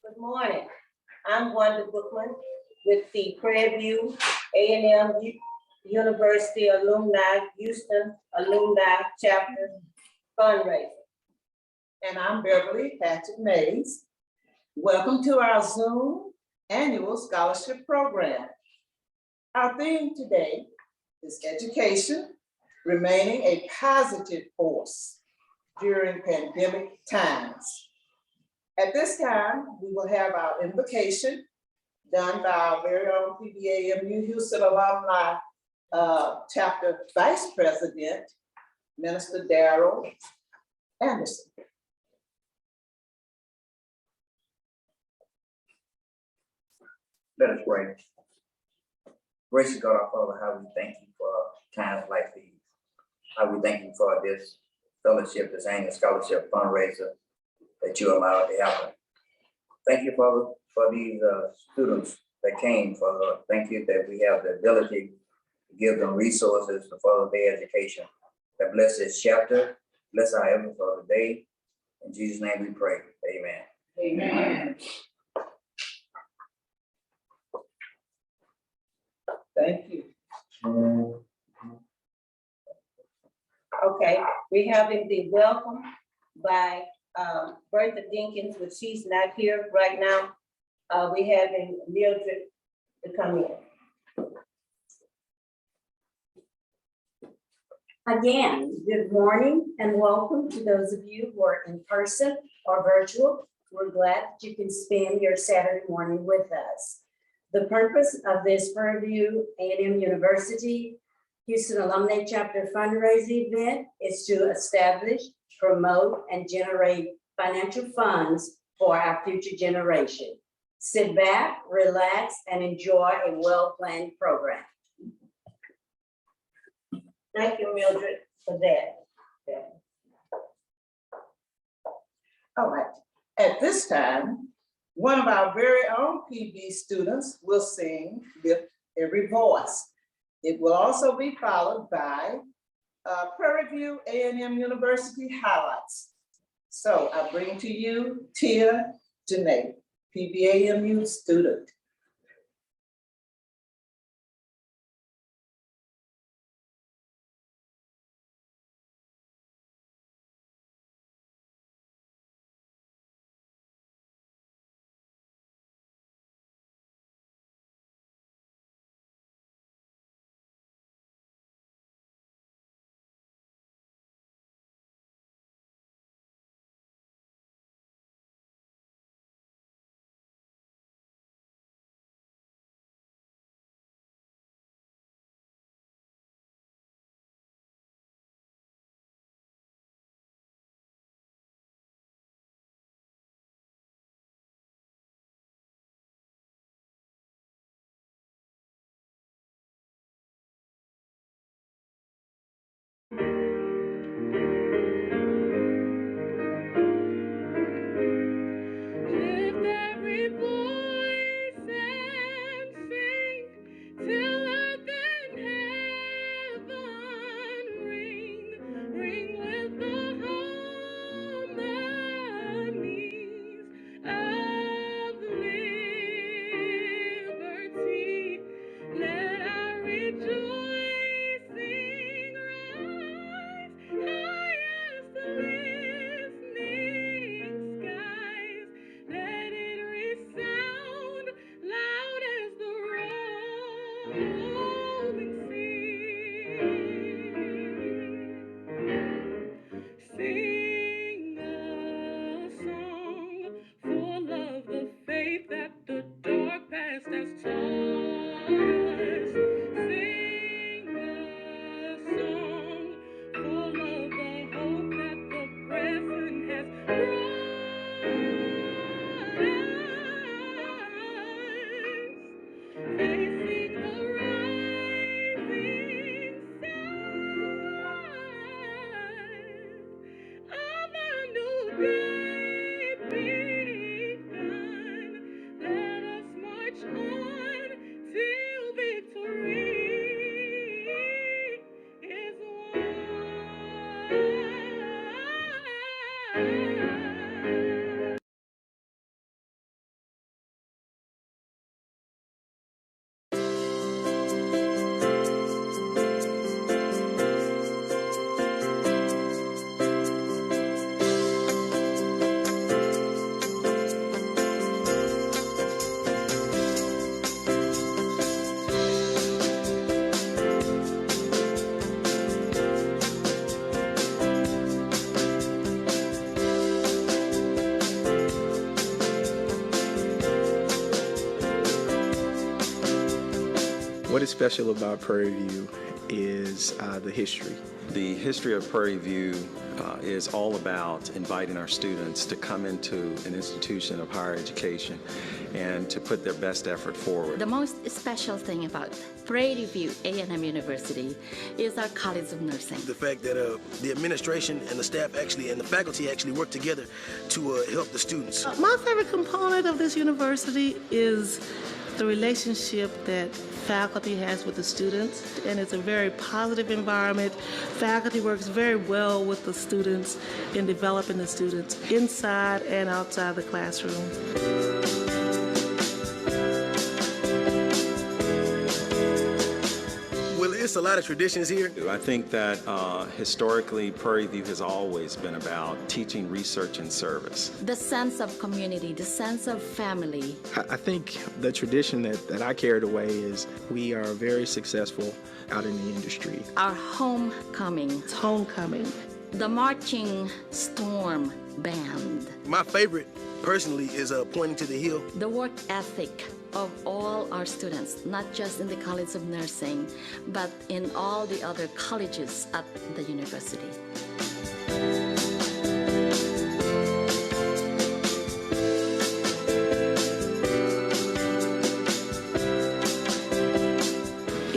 Good morning. I'm Wanda Bookman with the Prairie View A&M University Alumni Houston Alumni Chapter Fundraiser. And I'm Beverly Patrick Mays. Welcome to our Zoom Annual Scholarship Program. Our theme today is education, remaining a positive force during pandemic times. At this time, we will have our invocation done by our very own PVAMU Houston Alumni Chapter Vice President, Minister Darrell Anderson. Let us pray. Gracious God, our Father, how we thank you for times like these. How we thank you for this fellowship, this annual scholarship fundraiser that you allowed to happen. Thank you, Father, for these students that came. Father, thank you that we have the ability to give them resources to further their education. That bless this chapter, bless our efforts for the day. In Jesus' name we pray. Amen. Amen. Thank you. Okay, we have the welcome by Bertha Dinkins, but she's not here right now. We have Mildred to come in. Again, good morning and welcome to those of you who are in person or virtual. We're glad that you can spend your Saturday morning with us. The purpose of this Prairie View A&M University Houston Alumni Chapter fundraising event is to establish, promote, and generate financial funds for our future generation. Sit back, relax, and enjoy a well-planned program. Thank you, Mildred, for that. All right. At this time, one of our very own PV students will sing Lift Every Voice. It will also be followed by Prairie View A&M University highlights. So I bring to you Tia Janae, PVAMU student. What is special about Prairie View is the history. The history of Prairie View is all about inviting our students to come into an institution of higher education and to put their best effort forward. The most special thing about Prairie View A&M University is our College of Nursing. The fact that the administration and the staff actually and the faculty actually work together to help the students. My favorite component of this university is the relationship that faculty has with the students, and it's a very positive environment. Faculty works very well with the students in developing the students inside and outside the classroom. Well, it's a lot of traditions here. I think that historically Prairie View has always been about teaching, research, and service. The sense of community, the sense of family. I think the tradition that I carried away is we are very successful out in the industry. Our homecoming. It's homecoming. The Marching Storm Band. My favorite, personally, is Pointing to the Hill. The work ethic of all our students, not just in the College of Nursing, but in all the other colleges at the university.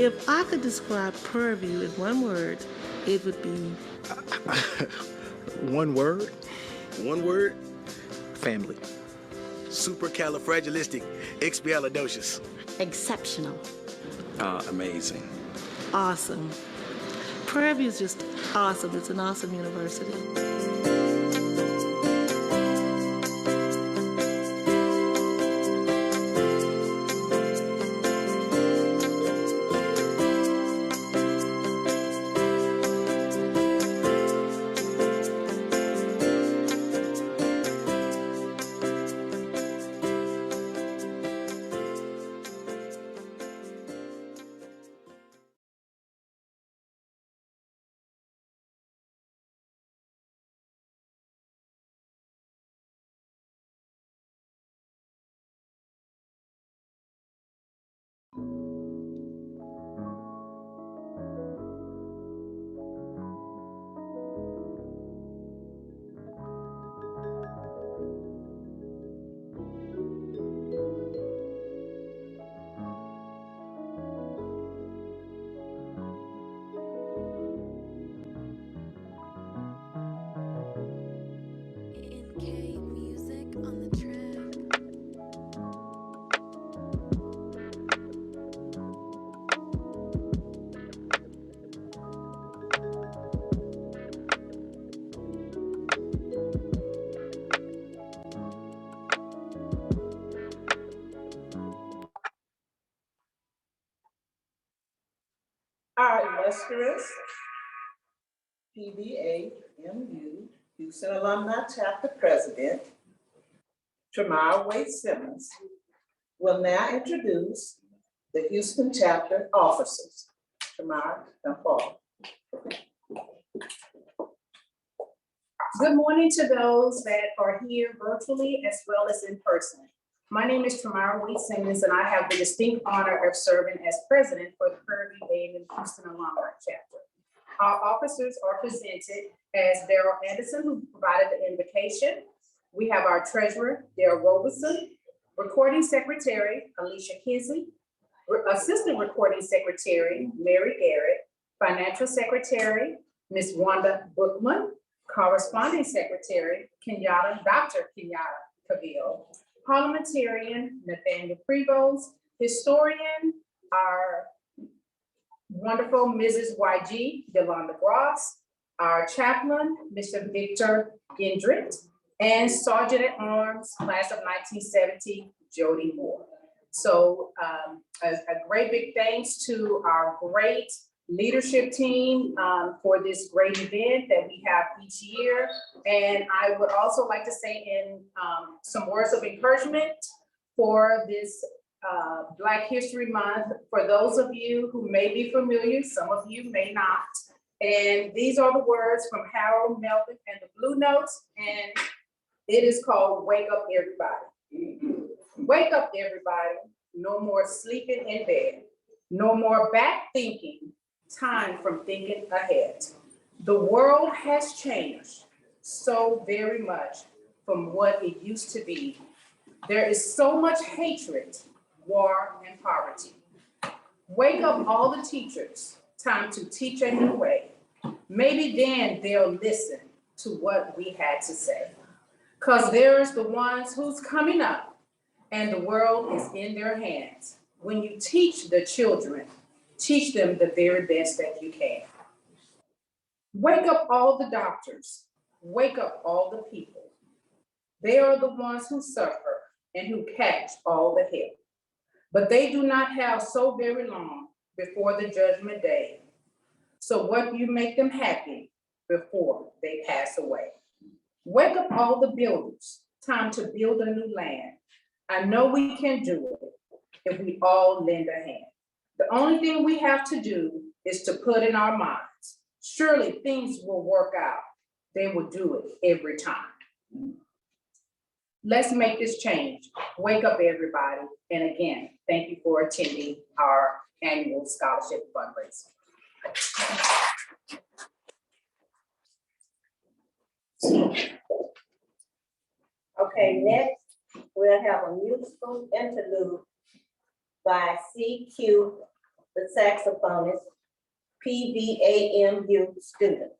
If I could describe Prairie View in one word, it would be One word, One word, family. supercalifragilisticexpialidocious. Exceptional. Amazing. awesome. Prairie View is just awesome. It's an awesome university. Music on the track. Our illustrious PVAMU Houston Alumni Chapter President, Tamara Wade Simmons, will now introduce the Houston Chapter officers. Tamara, come forward. Good morning to those that are here virtually as well as in person. My name is Tamara Wade Simmons, and I have the distinct honor of serving as president for the Prairie View A&M Houston Alumni Chapter. Our officers are presented as Daryl Anderson, who provided the invocation. We have our treasurer, Daryl Robeson, recording secretary, Alicia Kinsley, assistant recording secretary, Mary Garrett, financial secretary, Ms. Wanda Bookman, corresponding secretary, Dr. Kenyatta Cavill, parliamentarian, Nathaniel Prevost, historian, our wonderful Mrs. YG, Yolanda Gross, our chaplain, Mr. Victor Gendrit, and Sergeant at Arms, class of 1970, Jody Moore. So a great big thanks to our great leadership team for this great event that we have each year. And I would also like to say in some words of encouragement for this Black History Month, for those of you who may be familiar, some of you may not. And these are the words from Harold Melvin and the Blue Notes, and it is called Wake Up Everybody. Wake up everybody, no more sleeping in bed. No more back thinking, time from thinking ahead. The world has changed so very much from what it used to be. There is so much hatred, war, and poverty. Wake up all the teachers, time to teach a new way. Maybe then they'll listen to what we had to say. Because there's the ones who's coming up and the world is in their hands. When you teach the children, teach them the very best that you can. Wake up all the doctors, wake up all the people. They are the ones who suffer and who catch all the help. But they do not have so very long before the judgment day. So what you make them happy before they pass away? Wake up all the builders, time to build a new land. I know we can do it if we all lend a hand. The only thing we have to do is to put in our minds, surely things will work out. They will do it every time. Let's make this change. Wake up, everybody. And again, thank you for attending our annual scholarship fundraiser. Okay, next, we'll have a musical interlude by CQ, the saxophonist, PVAMU student.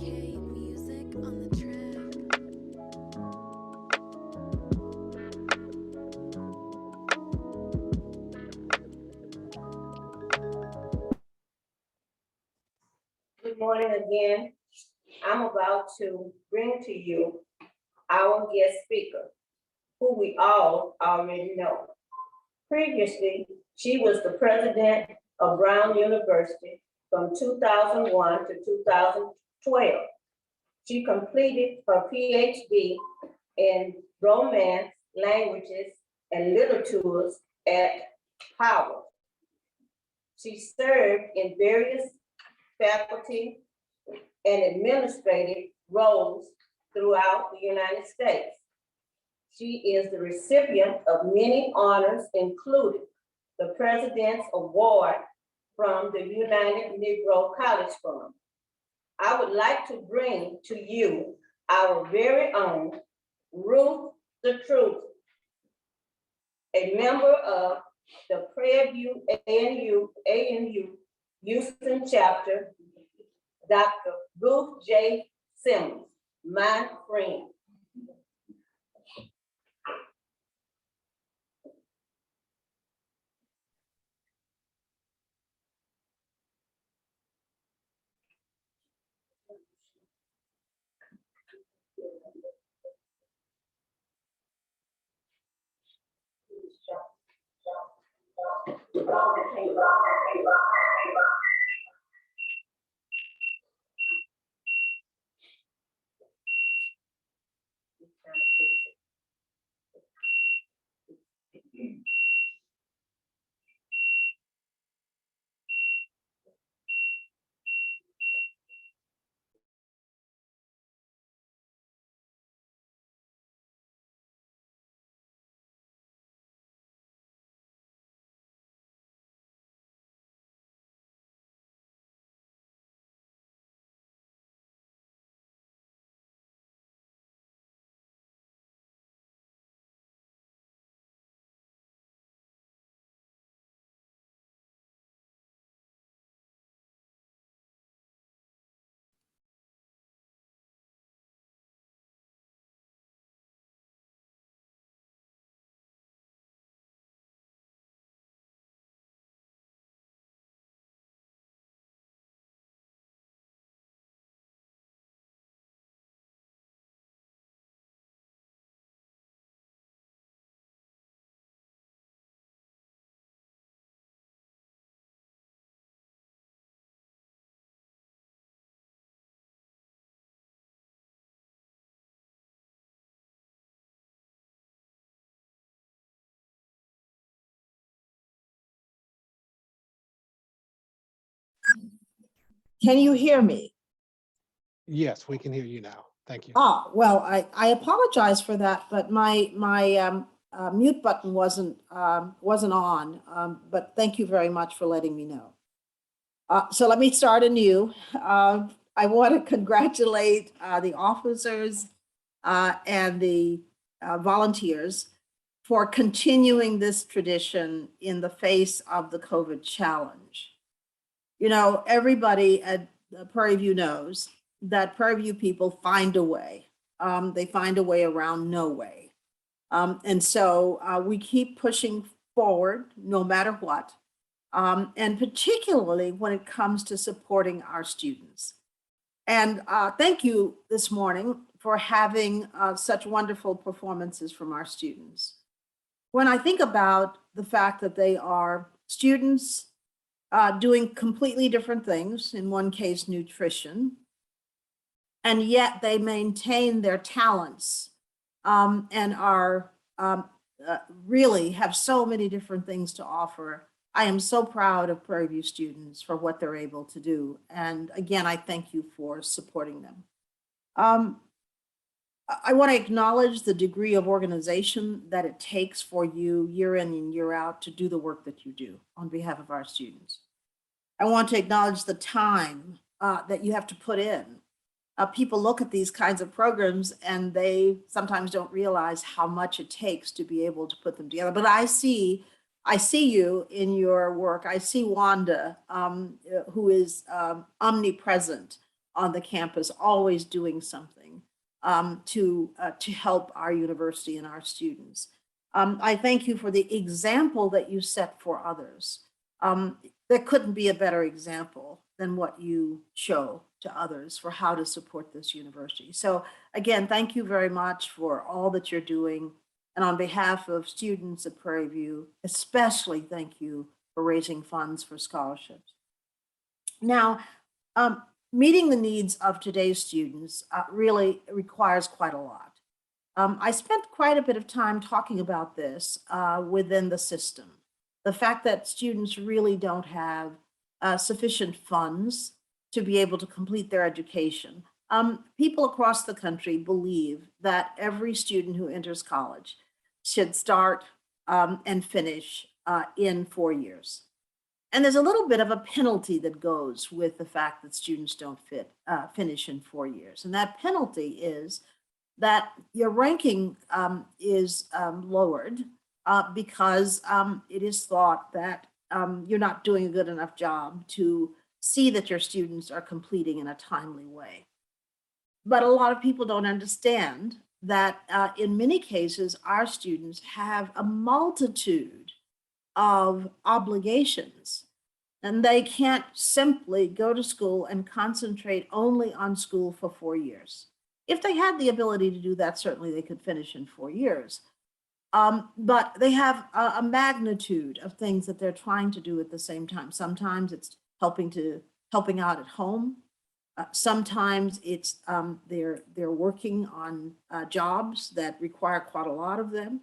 NK music on the track. Good morning again. I'm about to bring to you our guest speaker, who we all already know. Previously, she was the president of Brown University from 2001 to 2012. She completed her PhD in Romance, Languages, and Literatures at Howard. She served in various faculty and administrative roles throughout the United States. She is the recipient of many honors, including the President's Award from the United Negro College Fund. I would like to bring to you our very own Ruth the Truth, a member of the Prairie View ANU Houston chapter, Dr. Ruth J. Simmons, my friend. Can you hear me? Yes, we can hear you now. Thank you. Well, I apologize for that, but my mute button wasn't on. But thank you very much for letting me know. So let me start anew. I want to congratulate the officers and the volunteers for continuing this tradition in the face of the COVID challenge. You know, everybody at Prairie View knows that Prairie View people find a way. They find a way around no way. And so we keep pushing forward no matter what. And particularly when it comes to supporting our students. And thank you this morning for having such wonderful performances from our students. When I think about the fact that they are students doing completely different things, in one case, nutrition, and yet they maintain their talents and are really have so many different things to offer. I am so proud of Prairie View students for what they're able to do. And again, I thank you for supporting them. I want to acknowledge the degree of organization that it takes for you year in and year out to do the work that you do on behalf of our students. I want to acknowledge the time that you have to put in. People look at these kinds of programs and they sometimes don't realize how much it takes to be able to put them together. But I see you in your work. I see Wanda, who is omnipresent on the campus, always doing something to help our university and our students. I thank you for the example that you set for others. There couldn't be a better example than what you show to others for how to support this university. So again, thank you very much for all that you're doing. And on behalf of students at Prairie View, especially thank you for raising funds for scholarships. Now, meeting the needs of today's students really requires quite a lot. I spent quite a bit of time talking about this within the system. The fact that students really don't have sufficient funds to be able to complete their education. People across the country believe that every student who enters college should start and finish in 4 years. And there's a little bit of a penalty that goes with the fact that students don't finish in 4 years. And that penalty is that your ranking is lowered because it is thought that you're not doing a good enough job to see that your students are completing in a timely way. But a lot of people don't understand that in many cases, our students have a multitude of obligations, and they can't simply go to school and concentrate only on school for 4 years. If they had the ability to do that, certainly they could finish in 4 years. But they have a magnitude of things that they're trying to do at the same time. Sometimes it's helping out at home. Sometimes it's they're working on jobs that require quite a lot of them,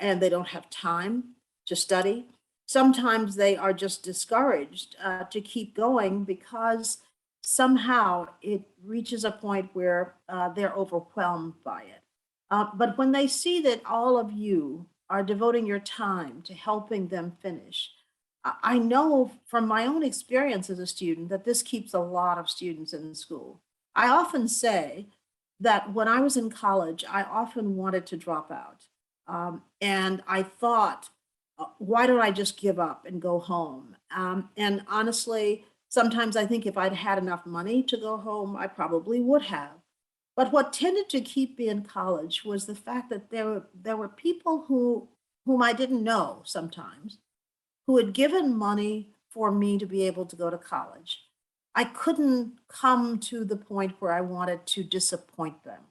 and they don't have time to study. Sometimes they are just discouraged to keep going because somehow it reaches a point where they're overwhelmed by it. But when they see that all of you are devoting your time to helping them finish, I know from my own experience as a student that this keeps a lot of students in school. I often say that when I was in college, I often wanted to drop out. And I thought, why don't I just give up and go home? And honestly, sometimes I think if I'd had enough money to go home, I probably would have. But what tended to keep me in college was the fact that there were people whom I didn't know sometimes, who had given money for me to be able to go to college. I couldn't come to the point where I wanted to disappoint them.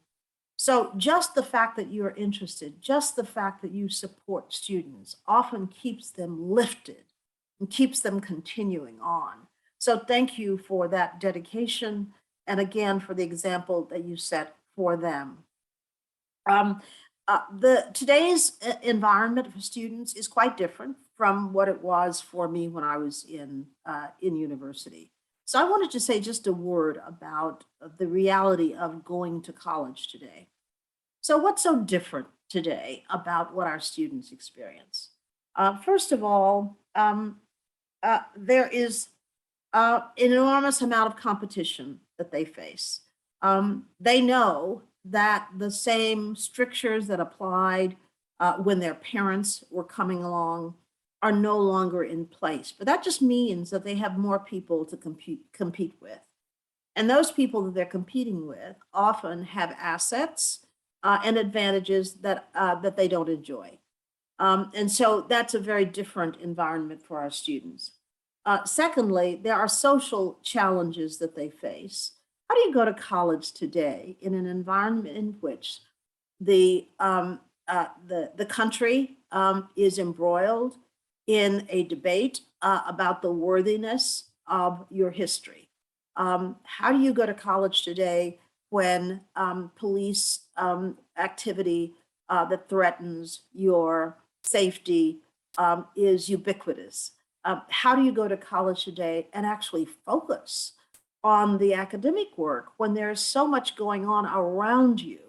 So just the fact that you're interested, just the fact that you support students often keeps them lifted and keeps them continuing on. So thank you for that dedication. And again, for the example that you set for them. Today's environment for students is quite different from what it was for me when I was in university. So I wanted to say just a word about the reality of going to college today. So what's so different today about what our students experience? First of all, there is an enormous amount of competition that they face. They know that the same strictures that applied when their parents were coming along are no longer in place. But that just means that they have more people to compete with. And those people that they're competing with often have assets and advantages that they don't enjoy. And so that's a very different environment for our students. Secondly, there are social challenges that they face. How do you go to college today in an environment in which the country is embroiled in a debate about the worthiness of your history? How do you go to college today when police activity that threatens your safety is ubiquitous? How do you go to college today and actually focus on the academic work when there's so much going on around you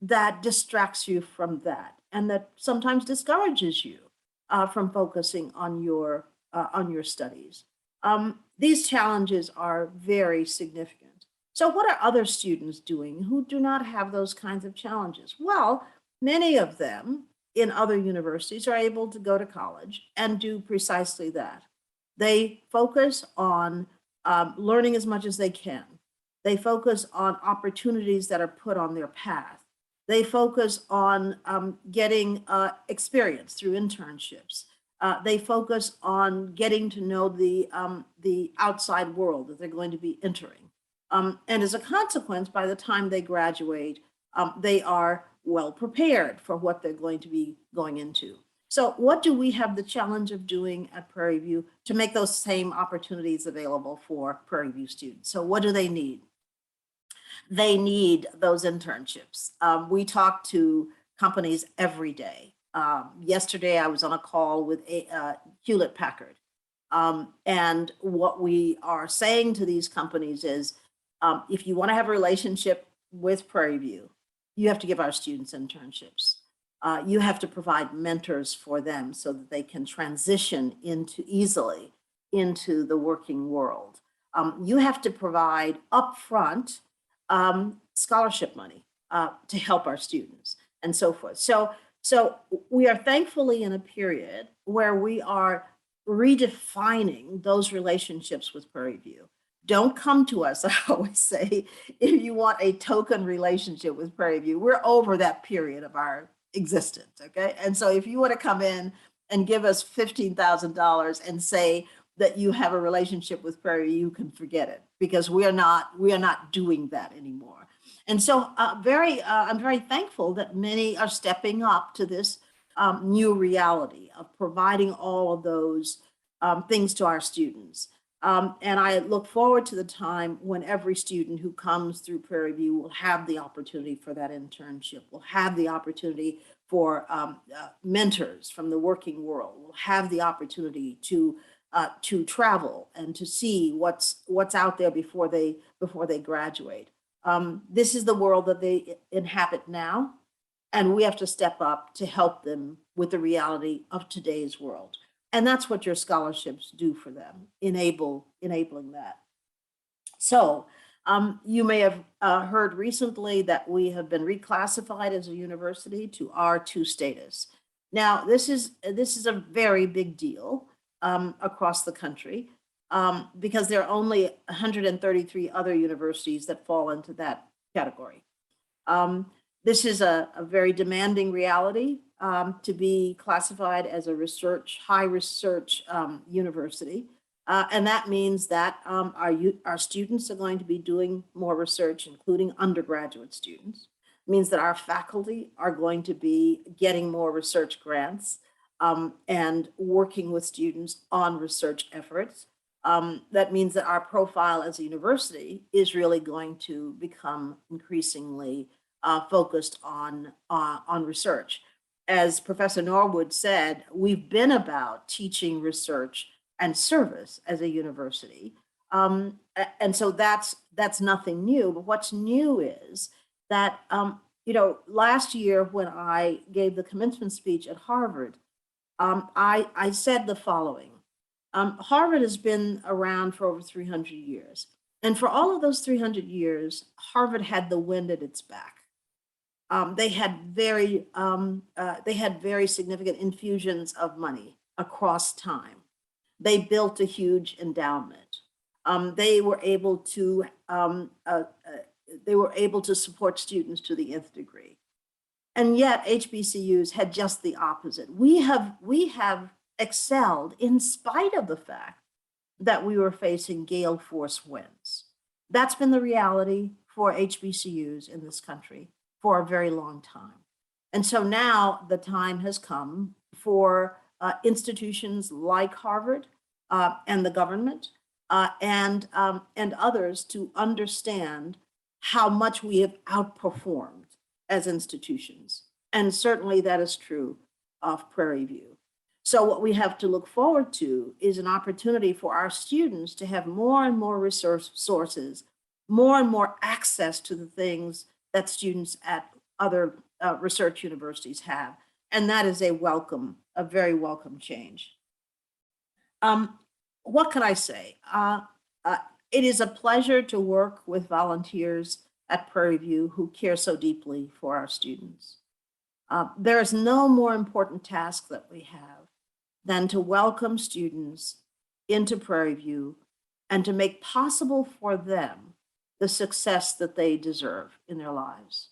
that distracts you from that and that sometimes discourages you from focusing on your studies? These challenges are very significant. So what are other students doing who do not have those kinds of challenges? Well, many of them in other universities are able to go to college and do precisely that. They focus on learning as much as they can. They focus on opportunities that are put on their path. They focus on getting experience through internships. They focus on getting to know the outside world that they're going to be entering. And as a consequence, by the time they graduate, they are well prepared for what they're going to be going into. So what do we have the challenge of doing at Prairie View to make those same opportunities available for Prairie View students? So what do they need? They need those internships. We talk to companies every day. Yesterday, I was on a call with Hewlett Packard. And what we are saying to these companies is, if you want to have a relationship with Prairie View, you have to give our students internships. You have to provide mentors for them so that they can transition easily into the working world. You have to provide upfront scholarship money to help our students and so forth. So we are thankfully in a period where we are redefining those relationships with Prairie View. Don't come to us, I always say, if you want a token relationship with Prairie View. We're over that period of our existence, okay? And so if you want to come in and give us $15,000 and say that you have a relationship with Prairie View, you can forget it, because we are not doing that anymore. And so I'm very thankful that many are stepping up to this new reality of providing all of those things to our students. And I look forward to the time when every student who comes through Prairie View will have the opportunity for that internship, will have the opportunity for mentors from the working world, will have the opportunity to travel and to see what's out there before they graduate. This is the world that they inhabit now, and we have to step up to help them with the reality of today's world. And that's what your scholarships do for them, enabling that. So you may have heard recently that we have been reclassified as a university to R2 status. Now, this is a very big deal across the country because there are only 133 other universities that fall into that category. This is a very demanding reality to be classified as a high research university. And that means that our students are going to be doing more research, including undergraduate students. It means that our faculty are going to be getting more research grants and working with students on research efforts. That means that our profile as a university is really going to become increasingly focused on research. As Professor Norwood said, we've been about teaching research and service as a university. And so that's nothing new. But what's new is that, last year when I gave the commencement speech at Harvard, I said the following. Harvard has been around for over 300 years. And for all of those 300 years, Harvard had the wind at its back. They had very significant infusions of money across time. They built a huge endowment. They were able to support students to the nth degree. And yet HBCUs had just the opposite. We have excelled in spite of the fact that we were facing gale force winds. That's been the reality for HBCUs in this country for a very long time. And so now the time has come for institutions like Harvard and the government and others to understand how much we have outperformed as institutions. And certainly that is true of Prairie View. So what we have to look forward to is an opportunity for our students to have more and more resource sources, more and more access to the things that students at other research universities have. And that is a very welcome change. What can I say? It is a pleasure to work with volunteers at Prairie View who care so deeply for our students. There is no more important task that we have than to welcome students into Prairie View and to make possible for them the success that they deserve in their lives.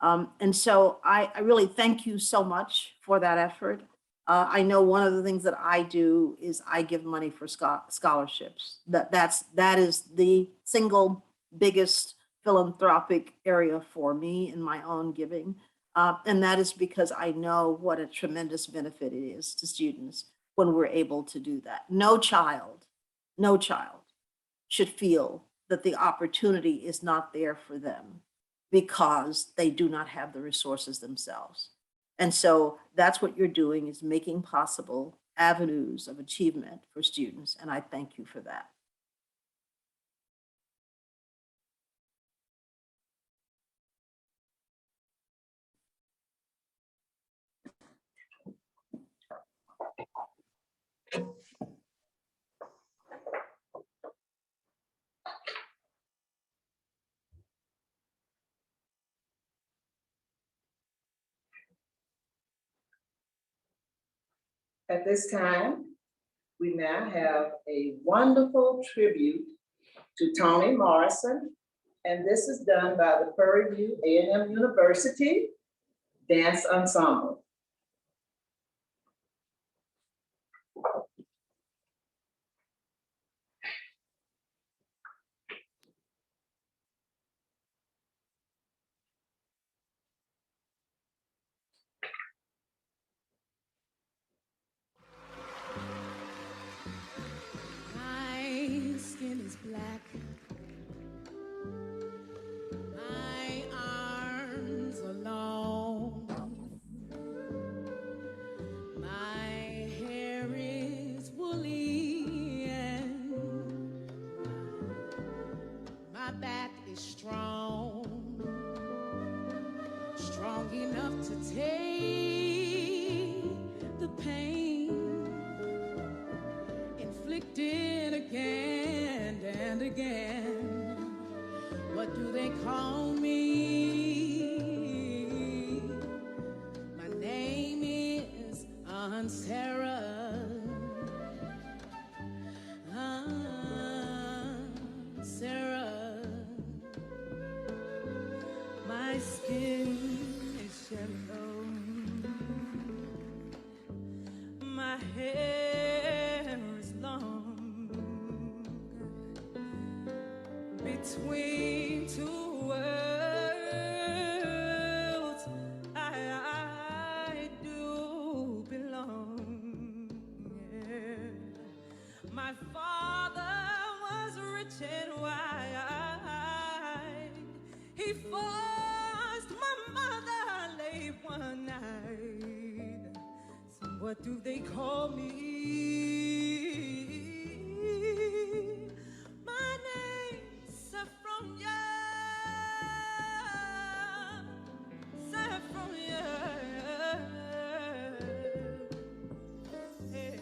And so I really thank you so much for that effort. I know one of the things that I do is I give money for scholarships. That is the single biggest philanthropic area for me in my own giving. And that is because I know what a tremendous benefit it is to students when we're able to do that. No child should feel that the opportunity is not there for them because they do not have the resources themselves. And so that's what you're doing, is making possible avenues of achievement for students. And I thank you for that. At this time, we now have a wonderful tribute to Toni Morrison, and this is done by the Prairie View A&M University Dance Ensemble. My skin is black. My arms are long. My hair is woolly and my back is strong. Strong enough to take the pain inflicted again and again. What do they call me? My name is Aunt Sarah. Aunt Sarah. My skin is yellow. My hair is long. Between two worlds, I do belong. Yeah. My father was rich and wide. He forced my mother late one night. So what do they call me? My name's Saffronia. Saffronia. Yeah.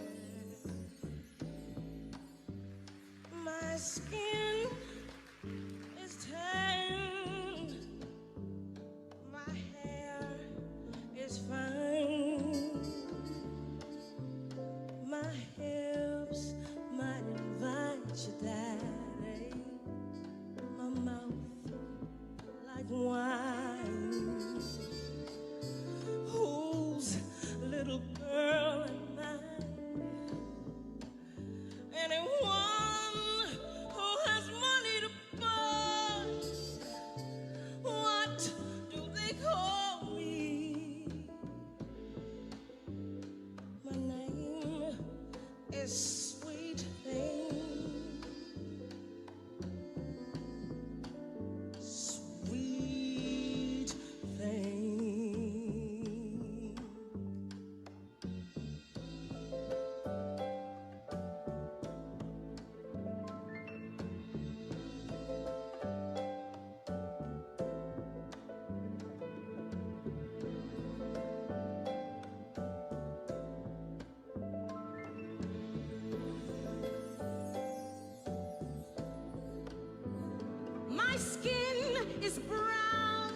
is brown.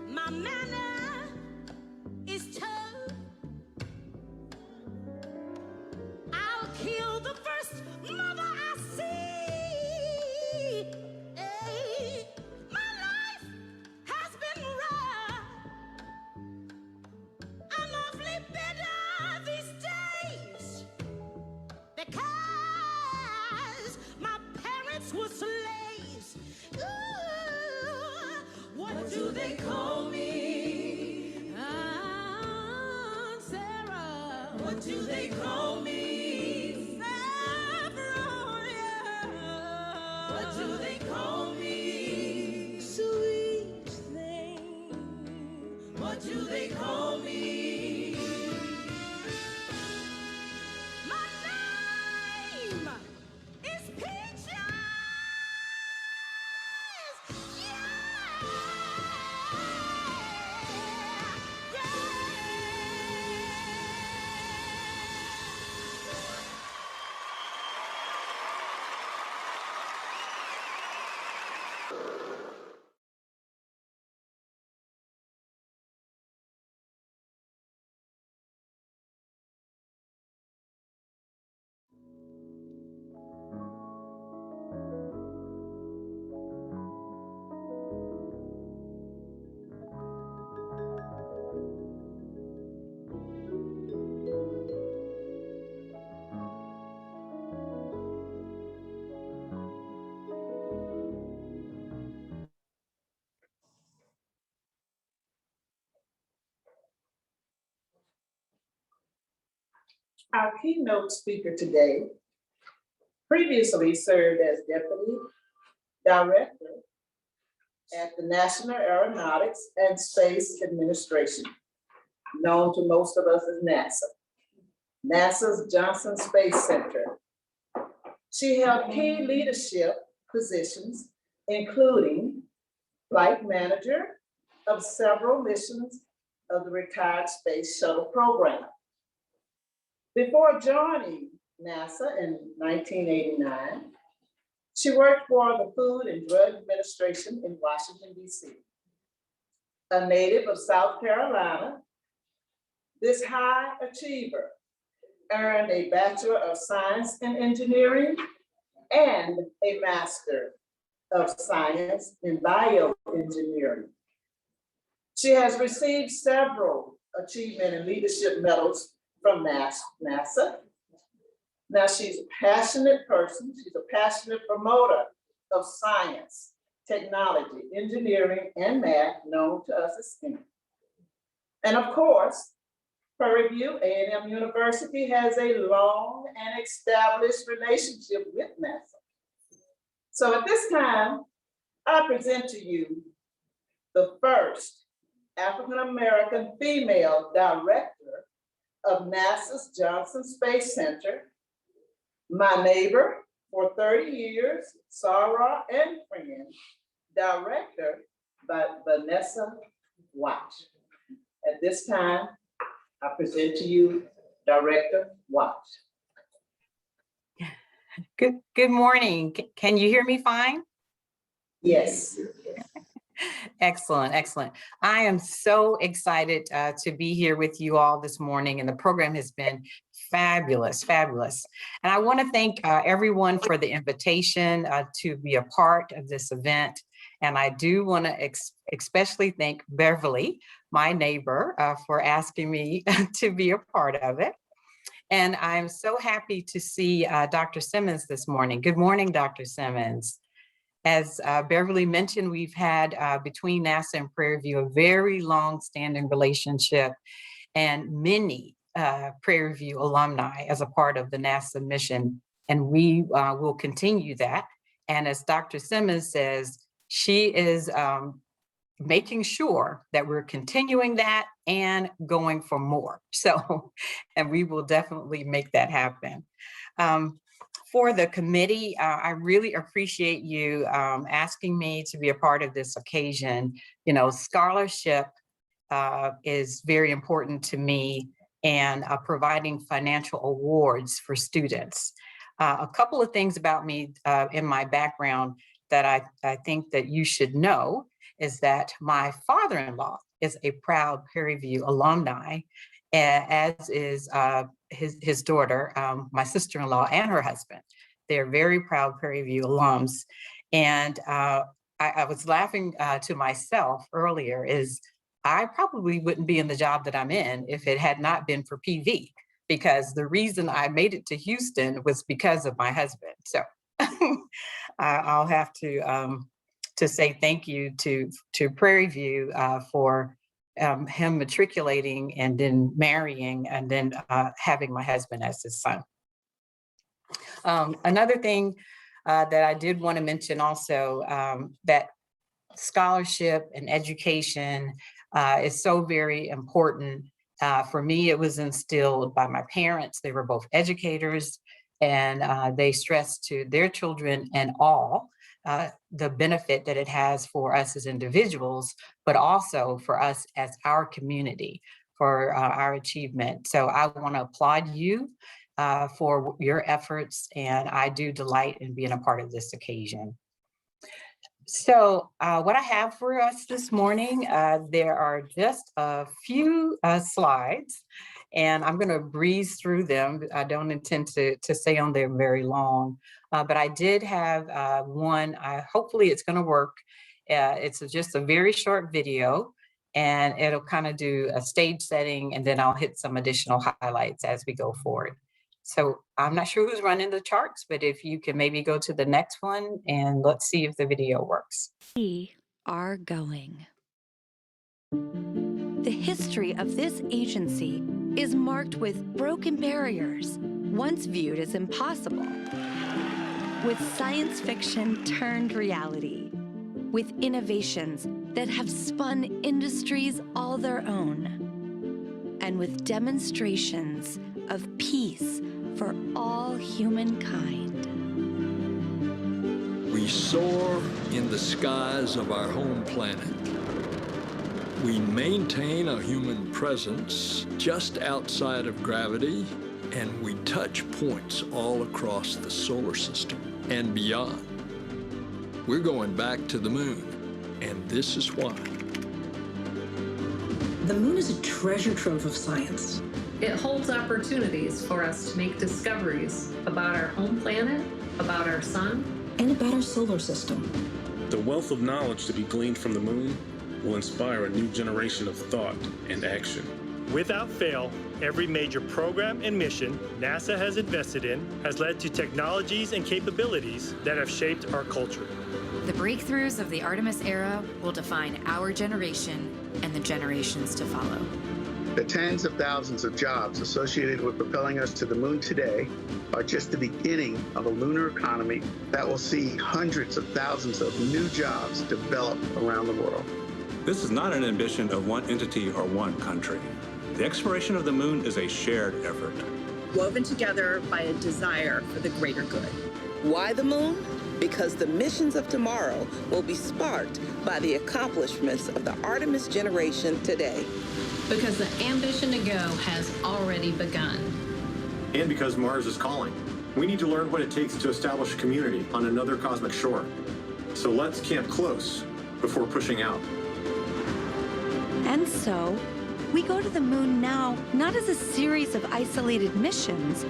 My manner is tough. I'll kill the first mother I see. Hey, my life has been rough. I'm awfully bitter these days because my parents were slaves. Ooh, what do they call me? Aunt Sarah. What do they call me? Fabronia. What do they call me? Sweet thing. What do they call me? My name is Peaches. Our keynote speaker today previously served as Deputy Director at the National Aeronautics and Space Administration, known to most of us as NASA, NASA's Johnson Space Center. She held key leadership positions, including flight manager of several missions of the retired Space Shuttle program. Before joining NASA in 1989, she worked for the Food and Drug Administration in Washington, D.C. A native of South Carolina, this high achiever earned a Bachelor of Science in Engineering and a Master of Science in Bioengineering. She has received several achievement and leadership medals from NASA. Now she's a passionate person. She's a passionate promoter of science, technology, engineering, and math, known to us as STEM. And of course, Prairie View A&M University has a long and established relationship with NASA. So at this time, I present to you the first African-American female director of NASA's Johnson Space Center, my neighbor for 30 years, Sarah and friend, Director Vanessa Watch. At this time, I present to you Director Watch. Good morning. Can you hear me fine? Yes. Excellent, excellent. I am so excited to be here with you all this morning, and the program has been fabulous, fabulous. And I want to thank everyone for the invitation to be a part of this event. And I do want to especially thank Beverly, my neighbor, for asking me to be a part of it. And I'm so happy to see Dr. Simmons this morning. Good morning, Dr. Simmons. As Beverly mentioned, we've had between NASA and Prairie View a very long-standing relationship, and many Prairie View alumni as a part of the NASA mission, and we will continue that. And as Dr. Simmons says, she is making sure that we're continuing that and going for more. So, and we will definitely make that happen. For the committee, I really appreciate you asking me to be a part of this occasion. You know, scholarship is very important to me, and providing financial awards for students. A couple of things about me in my background that I think that you should know is that my father-in-law is a proud Prairie View alumni, as is his daughter, my sister-in-law and her husband. They're very proud Prairie View alums. And I was laughing to myself earlier is I probably wouldn't be in the job that I'm in if it had not been for PV, because the reason I made it to Houston was because of my husband. So I'll have to say thank you to Prairie View for him matriculating and then marrying and then having my husband as his son. Another thing that I did want to mention also, that scholarship and education is so very important. For me, it was instilled by my parents. They were both educators, and they stressed to their children and all the benefit that it has for us as individuals, but also for us as our community, for our achievement. So I want to applaud you for your efforts, and I do delight in being a part of this occasion. So what I have for us this morning, there are just a few slides, and I'm going to breeze through them. I don't intend to stay on there very long, but I did have one. Hopefully it's going to work. It's just a very short video, and it'll kind of do a stage setting, and then I'll hit some additional highlights as we go forward. So I'm not sure who's running the charts, but if you can maybe go to the next one and let's see if the video works. We are going. The history of this agency is marked with broken barriers, once viewed as impossible, with science fiction turned reality, with innovations that have spun industries all their own, and with demonstrations of peace for all humankind. We soar in the skies of our home planet. We maintain a human presence just outside of gravity, and we touch points all across the solar system and beyond. We're going back to the moon, and this is why. The moon is a treasure trove of science. It holds opportunities for us to make discoveries about our home planet, about our sun, and about our solar system. The wealth of knowledge to be gleaned from the moon will inspire a new generation of thought and action. Without fail, every major program and mission NASA has invested in has led to technologies and capabilities that have shaped our culture. The breakthroughs of the Artemis era will define our generation and the generations to follow. The tens of thousands of jobs associated with propelling us to the moon today are just the beginning of a lunar economy that will see hundreds of thousands of new jobs develop around the world. This is not an ambition of one entity or one country. The exploration of the moon is a shared effort, woven together by a desire for the greater good. Why the moon? Because the missions of tomorrow will be sparked by the accomplishments of the Artemis generation today. because the ambition to go has already begun. And because Mars is calling. We need to learn what it takes to establish a community on another cosmic shore. So let's camp close before pushing out. And so, we go to the moon now, not as a series of isolated missions,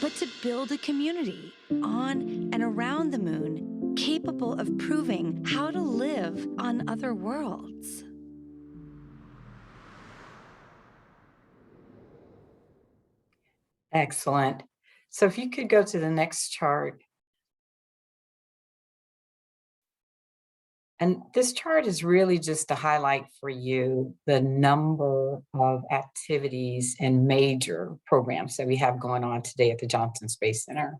but to build a community on and around the moon capable of proving how to live on other worlds. Excellent. So if you could go to the next chart. And this chart is really just to highlight for you the number of activities and major programs that we have going on today at the Johnson Space Center.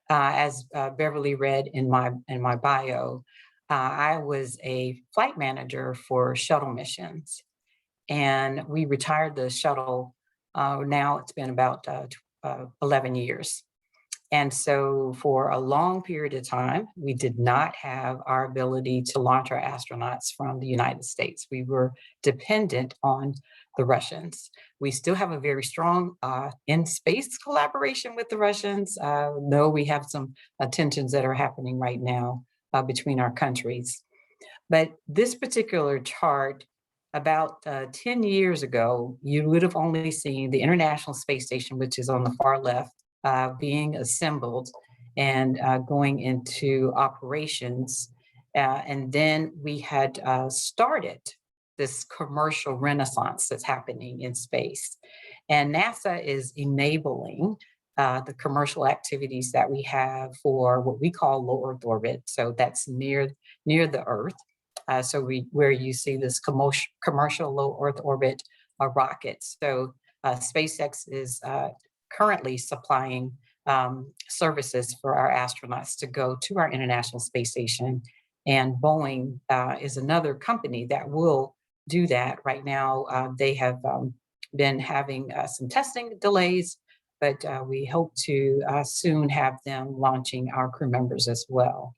As Beverly read in my bio, I was a flight manager for shuttle missions, and we retired the shuttle. Now it's been about 11 years. And so for a long period of time, we did not have our ability to launch our astronauts from the United States. We were dependent on the Russians. We still have a very strong in-space collaboration with the Russians, though we have some tensions that are happening right now between our countries. But this particular chart, about 10 years ago, you would have only seen the International Space Station, which is on the far left, being assembled and going into operations. And then we had started this commercial renaissance that's happening in space. And NASA is enabling the commercial activities that we have for what we call low Earth orbit. So that's near the Earth. Where you see this commercial low Earth orbit rockets. So SpaceX is currently supplying services for our astronauts to go to our International Space Station. And Boeing is another company that will do that. Right now, they have been having some testing delays, but we hope to soon have them launching our crew members as well.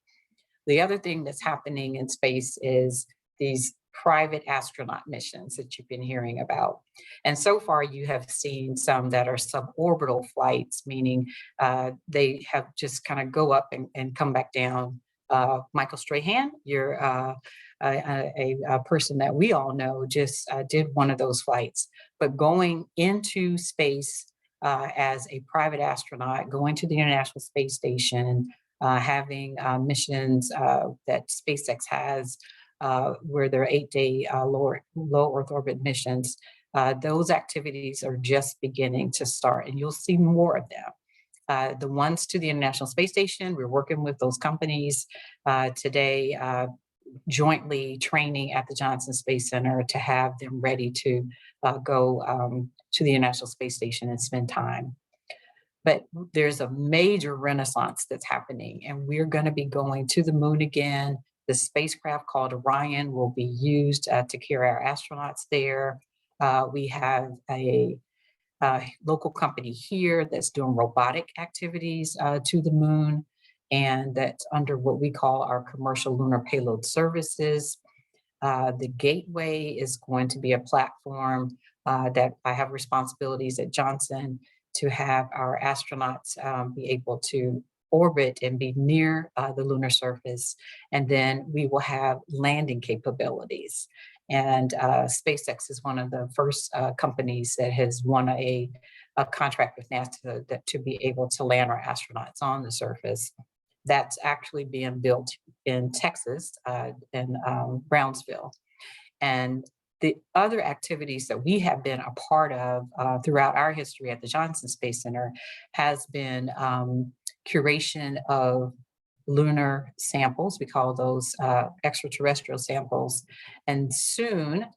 The other thing that's happening in space is these private astronaut missions that you've been hearing about. And so far you have seen some that are suborbital flights, meaning they have just kind of go up and come back down. Michael Strahan, you're a person that we all know, just did one of those flights. But going into space as a private astronaut, going to the International Space Station, having missions that SpaceX has, where they're 8-day low Earth orbit missions. Those activities are just beginning to start, and you'll see more of them. The ones to the International Space Station, we're working with those companies today, jointly training at the Johnson Space Center to have them ready to go to the International Space Station and spend time. But there's a major renaissance that's happening, and we're going to be going to the moon again. The spacecraft called Orion will be used to carry our astronauts there. We have a local company here that's doing robotic activities to the moon, and that's under what we call our commercial lunar payload services. The Gateway is going to be a platform that I have responsibilities at Johnson to have our astronauts be able to orbit and be near the lunar surface. And then we will have landing capabilities. And SpaceX is one of the first companies that has won a contract with NASA to be able to land our astronauts on the surface. That's actually being built in Texas, in Brownsville. And the other activities that we have been a part of throughout our history at the Johnson Space Center has been curation of lunar samples. We call those extraterrestrial samples. And soon,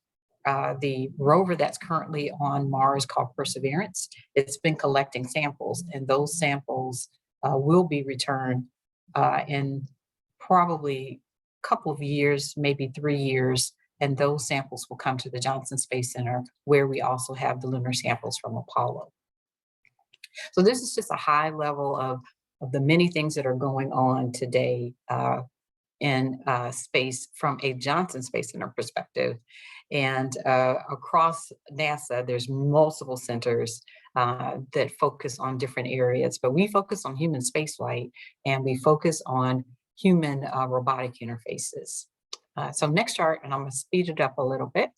the rover that's currently on Mars called Perseverance, it's been collecting samples, and those samples will be returned in probably a couple of years, maybe 3 years. And those samples will come to the Johnson Space Center, where we also have the lunar samples from Apollo. So this is just a high level of the many things that are going on today in space from a Johnson Space Center perspective. And across NASA, there's multiple centers that focus on different areas, but we focus on human spaceflight, and we focus on human robotic interfaces. So next chart, and I'm going to speed it up a little bit.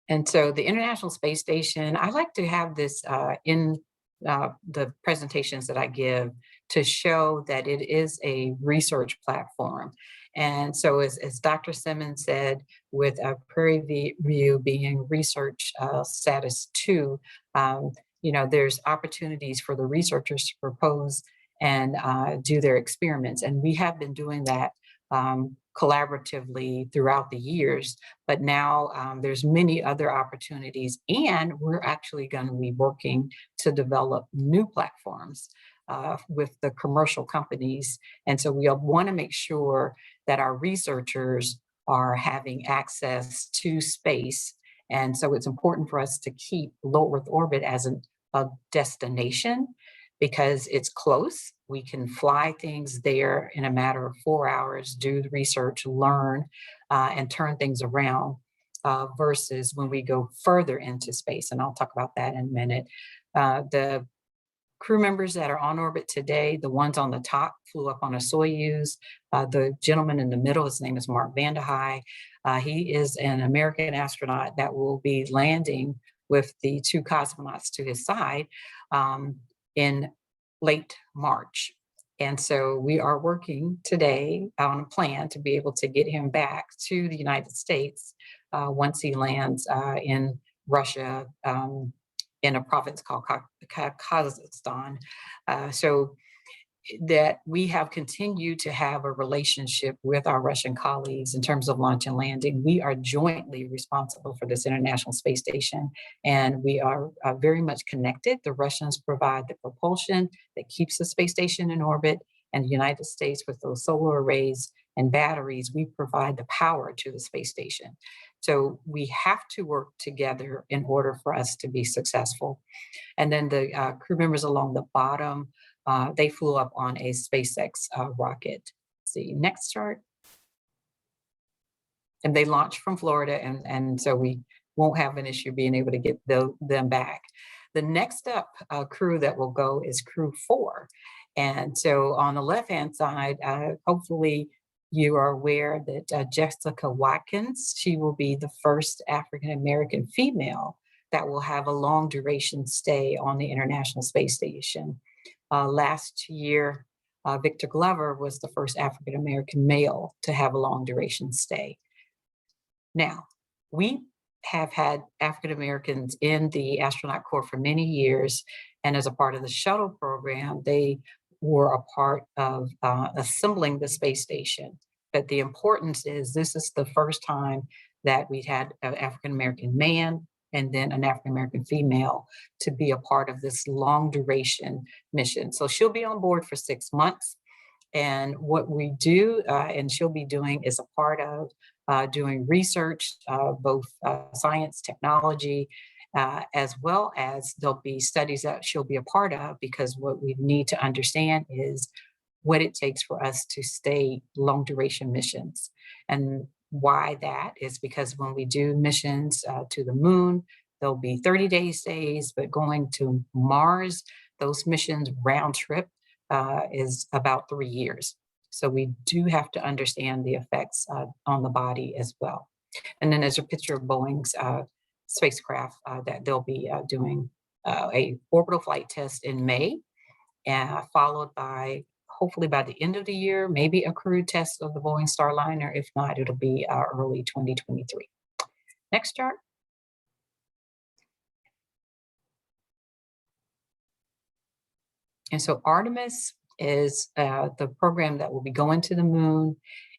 And so the International Space Station, I like to have this in the presentations that I give to show that it is a research platform. And so as Dr. Simmons said, with Prairie View being research status 2, there's opportunities for the researchers to propose and do their experiments. And we have been doing that collaboratively throughout the years, but now there's many other opportunities, and we're actually going to be working to develop new platforms with the commercial companies. And so we want to make sure that our researchers are having access to space And so it's important for us to keep low Earth orbit as a destination because it's close. We can fly things there in a matter of 4 hours, do the research, learn, and turn things around versus when we go further into space. And I'll talk about that in a minute. The crew members that are on orbit today, the ones on the top flew up on a Soyuz. The gentleman in the middle, his name is Mark Vanderhei. He is an American astronaut that will be landing with the 2 cosmonauts to his side in late March. And so we are working today on a plan to be able to get him back to the United States once he lands in Russia, in a province called Kazakhstan. So that we have continued to have a relationship with our Russian colleagues in terms of launch and landing. We are jointly responsible for this International Space Station, and we are very much connected. The Russians provide the propulsion that keeps the space station in orbit, and the United States, with those solar arrays and batteries, we provide the power to the space station. So we have to work together in order for us to be successful. And then the crew members along the bottom, they flew up on a SpaceX rocket. Let's see, next chart. And they launched from Florida, and so we won't have an issue being able to get them back. The next up crew that will go is crew 4. And so on the left-hand side, hopefully you are aware that Jessica Watkins, she will be the first African-American female that will have a long duration stay on the International Space Station. Last year, Victor Glover was the first African-American male to have a long duration stay. Now, we have had African-Americans in the astronaut corps for many years, and as a part of the shuttle program, they were a part of assembling the space station. But the importance is this is the first time that we've had an African-American man and then an African-American female to be a part of this long duration mission. So she'll be on board for 6 months. And what we do, and she'll be doing, is a part of doing research, both science, technology, as well as there'll be studies that she'll be a part of, because what we need to understand is what it takes for us to stay long duration missions. And why that is because when we do missions to the moon, there'll be 30-day stays, but going to Mars, those missions round trip is about 3 years. So we do have to understand the effects on the body as well. And then there's a picture of Boeing's spacecraft that they'll be doing a orbital flight test in May, followed by, hopefully by the end of the year, maybe a crew test of the Boeing Starliner. If not, it'll be early 2023. Next chart. And so Artemis is the program that will be going to the moon.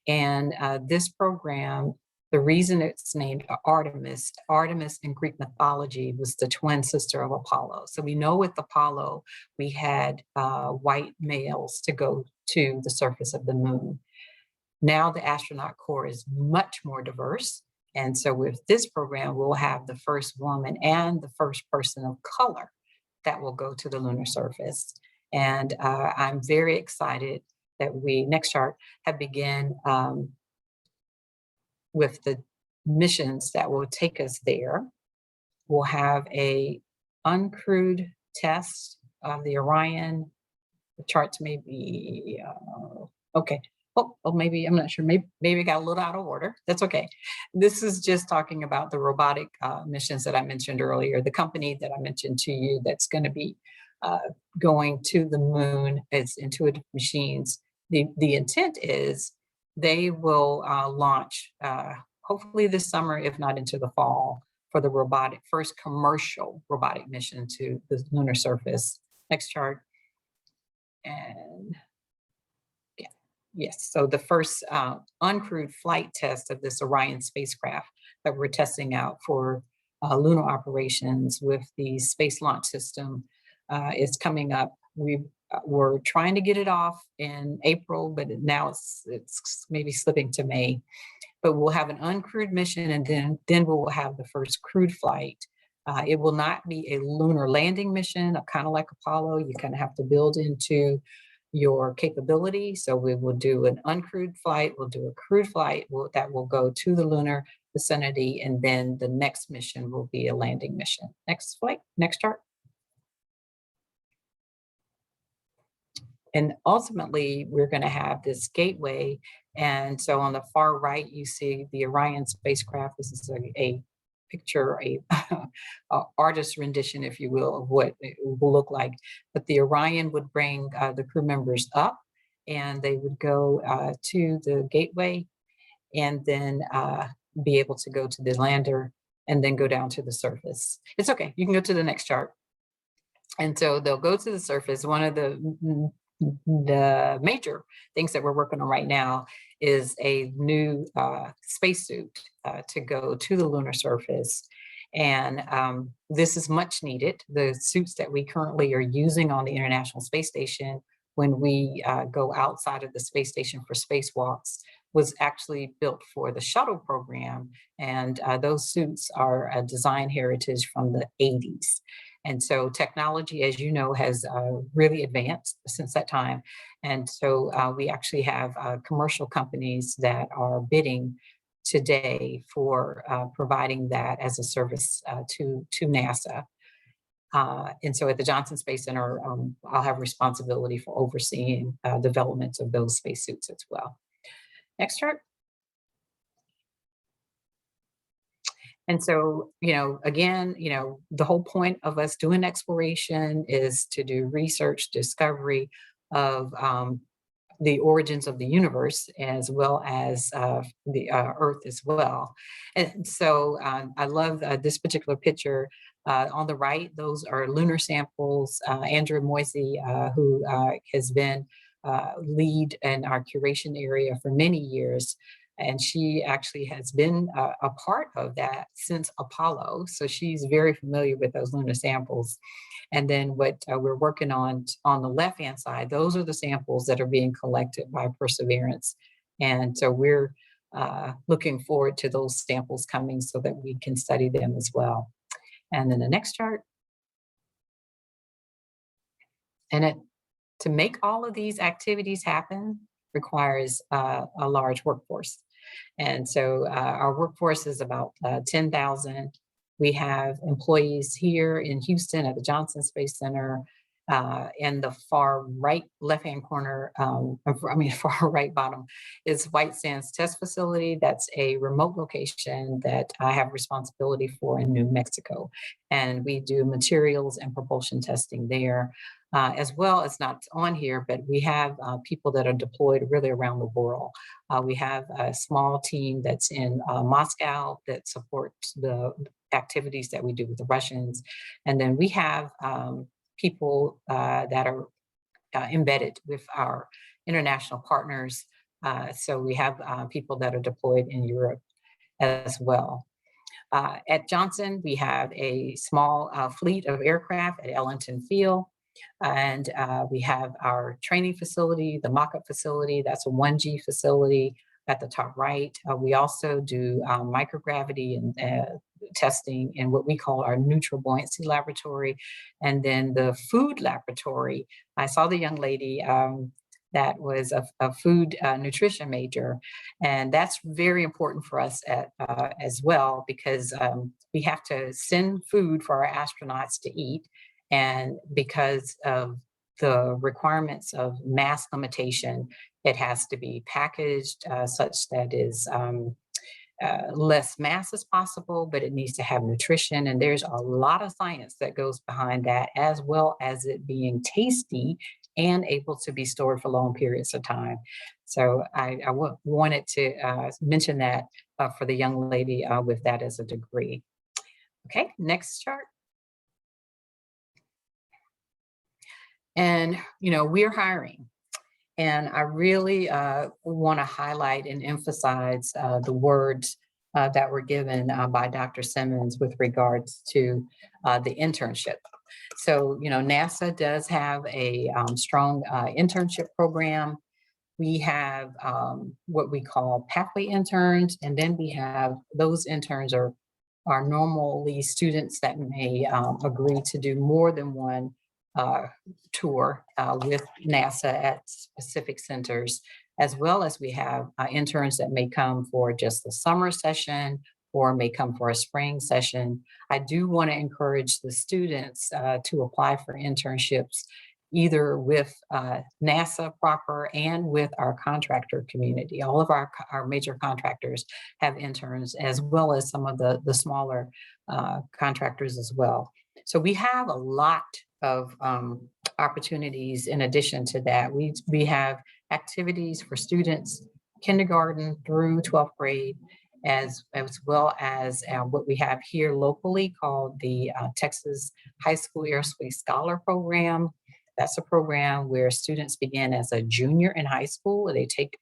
And this program, the reason it's named Artemis, Artemis in Greek mythology was the twin sister of Apollo. So we know with Apollo, we had white males to go to the surface of the moon. Now the astronaut corps is much more diverse. And so with this program, we'll have the first woman and the first person of color that will go to the lunar surface. And I'm very excited that we, next chart, have begun with the missions that will take us there. We'll have a uncrewed test of the Orion. The charts may be, okay. Oh, maybe, I'm not sure, maybe it got a little out of order. That's okay. This is just talking about the robotic missions that I mentioned earlier. The company that I mentioned to you that's going to be going to the moon is Intuitive Machines. The intent is they will launch hopefully this summer, if not into the fall, for the first commercial robotic mission to the lunar surface. Next chart. And yeah, yes. So the first uncrewed flight test of this Orion spacecraft that we're testing out for lunar operations with the Space Launch System is coming up. We're trying to get it off in April, but now it's maybe slipping to May. but we'll have an uncrewed mission, and then we will have the first crewed flight. It will not be a lunar landing mission, kind of like Apollo. You kind of have to build into your capability. So we will do an uncrewed flight, we'll do a crewed flight that will go to the lunar vicinity, and then the next mission will be a landing mission. Next flight, next chart. And ultimately, we're going to have this gateway. And so on the far right, you see the Orion spacecraft. This is a picture, a artist rendition, if you will, of what it will look like. But the Orion would bring the crew members up, and they would go to the gateway, and then be able to go to the lander, and then go down to the surface. It's okay, you can go to the next chart. And so they'll go to the surface. One of the major things that we're working on right now is a new spacesuit to go to the lunar surface. And this is much needed. The suits that we currently are using on the International Space Station, when we go outside of the space station for spacewalks, was actually built for the shuttle program. And those suits are a design heritage from the 80s. And so technology, as you know, has really advanced since that time. And so we actually have commercial companies that are bidding today for providing that as a service to NASA. And so at the Johnson Space Center, I'll have responsibility for overseeing development of those spacesuits as well. Next chart. And so, again, the whole point of us doing exploration is to do research, discovery of the origins of the universe, as well as the Earth as well. And so I love this particular picture. On the right, those are lunar samples. Andrew Moisey, who has been lead in our curation area for many years, and she actually has been a part of that since Apollo. So she's very familiar with those lunar samples. And then what we're working on the left-hand side, those are the samples that are being collected by Perseverance. And so we're looking forward to those samples coming so that we can study them as well. And then the next chart. And to make all of these activities happen requires a large workforce. And so our workforce is about 10,000. We have employees here in Houston at the Johnson Space Center. In the far right left-hand corner, far right bottom, is White Sands Test Facility. That's a remote location that I have responsibility for in New Mexico. And we do materials and propulsion testing there. As well as not on here, but we have people that are deployed really around the world. We have a small team that's in Moscow that supports the activities that we do with the Russians. And then we have people that are embedded with our international partners. So we have people that are deployed in Europe as well. At Johnson, we have a small fleet of aircraft at Ellington Field. And we have our training facility, the mock-up facility, that's a 1G facility at the top right. We also do microgravity and testing in what we call our neutral buoyancy laboratory. And then the food laboratory, I saw the young lady that was a food nutrition major. And that's very important for us as well, because we have to send food for our astronauts to eat. And because of the requirements of mass limitation, it has to be packaged such that is less mass as possible, but it needs to have nutrition. And there's a lot of science that goes behind that, as well as it being tasty and able to be stored for long periods of time. So I wanted to mention that for the young lady with that as a degree. Okay, next chart. And, we're hiring. And I really want to highlight and emphasize the words that were given by Dr. Simmons with regards to the internship. So, NASA does have a strong internship program. We have what we call pathway interns, and then we have those interns are normally students that may agree to do more than one tour with NASA at specific centers, as well as we have interns that may come for just the summer session or may come for a spring session. I do want to encourage the students to apply for internships either with NASA proper and with our contractor community. All of our major contractors have interns, as well as some of the smaller contractors as well. So we have a lot of opportunities in addition to that. We have activities for students, kindergarten through 12th grade, as well as what we have here locally called the Texas High School Aerospace Scholar Program. That's a program where students begin as a junior in high school. They take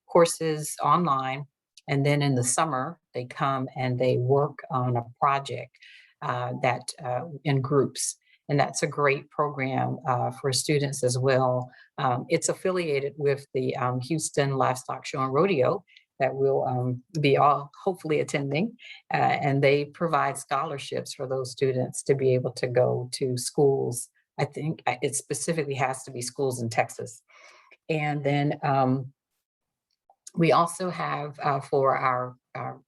courses online, and then in the summer, they come and they work on a project in groups. And that's a great program for students as well. It's affiliated with the Houston Livestock Show and Rodeo that we'll be all hopefully attending. And they provide scholarships for those students to be able to go to schools. I think it specifically has to be schools in Texas. And then we also have for our,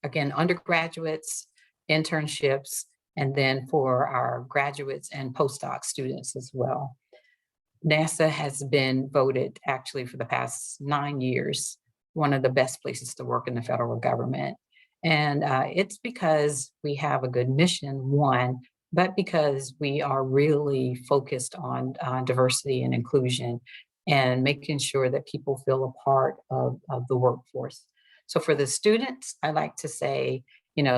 again, undergraduates, internships, and then for our graduates and postdoc students as well. NASA has been voted actually for the past 9 years, one of the best places to work in the federal government. And it's because we have a good mission, one, but because we are really focused on diversity and inclusion and making sure that people feel a part of the workforce. So for the students, I like to say,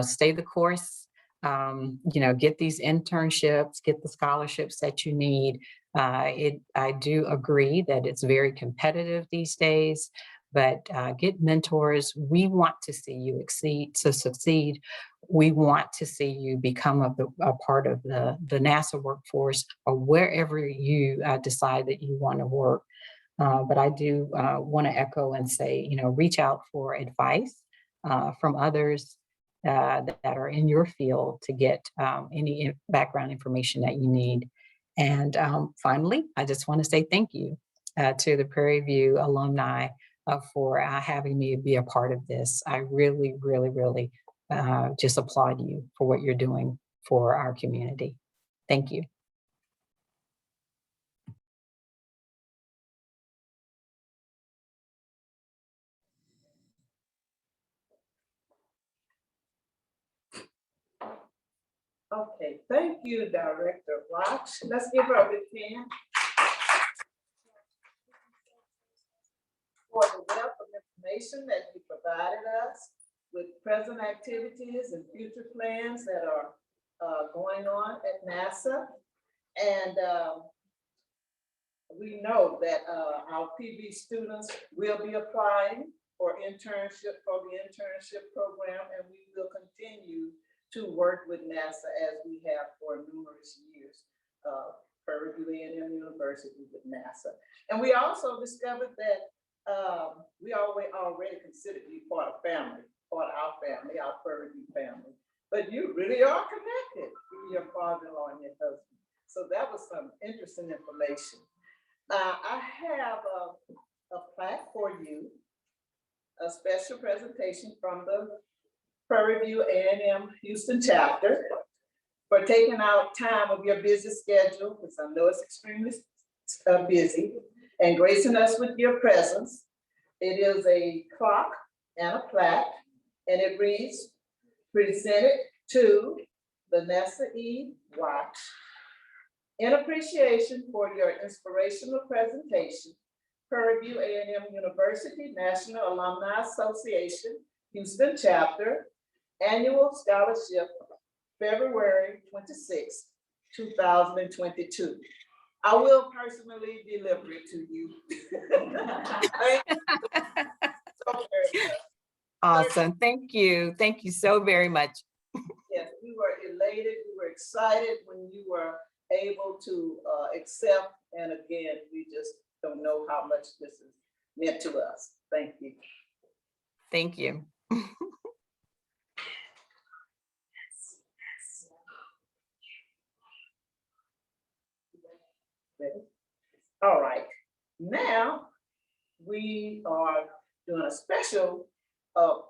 stay the course, get these internships, get the scholarships that you need. I do agree that it's very competitive these days, but get mentors. We want to see you succeed. We want to see you become a part of the NASA workforce or wherever you decide that you want to work. But I do want to echo and say, reach out for advice from others that are in your field to get any background information that you need. And finally, I just want to say thank you to the Prairie View alumni for having me be a part of this. I really, really, really just applaud you for what you're doing for our community. Thank you. Okay, thank you, Director Watch. Let's give her a big hand for the wealth of information that you provided us with present activities and future plans that are going on at NASA. And we know that our PV students will be applying for the internship program, and we will continue to work with NASA as we have for numerous years. Prairie View A&M University with NASA. And we also discovered that we already considered you part of family, part of our family, our Prairie View family. But you really are connected with your father-in-law and your husband. So that was some interesting information. I have a plaque for you, a special presentation from the Prairie View A&M Houston chapter for taking out time of your busy schedule, because I know it's extremely busy, and gracing us with your presence. It is a clock and a plaque, and it reads, presented to the NASA E. Watch in appreciation for your inspirational presentation, Prairie View A&M University National Alumni Association, Houston chapter, annual scholarship, February 26, 2022. I will personally deliver it to you. Thank you so very much. Awesome. Thank you. Thank you so very much. Yes, we were elated. We were excited when you were able to accept. And again, we just don't know how much this is meant to us. Thank you. Thank you. All right, now we are doing a special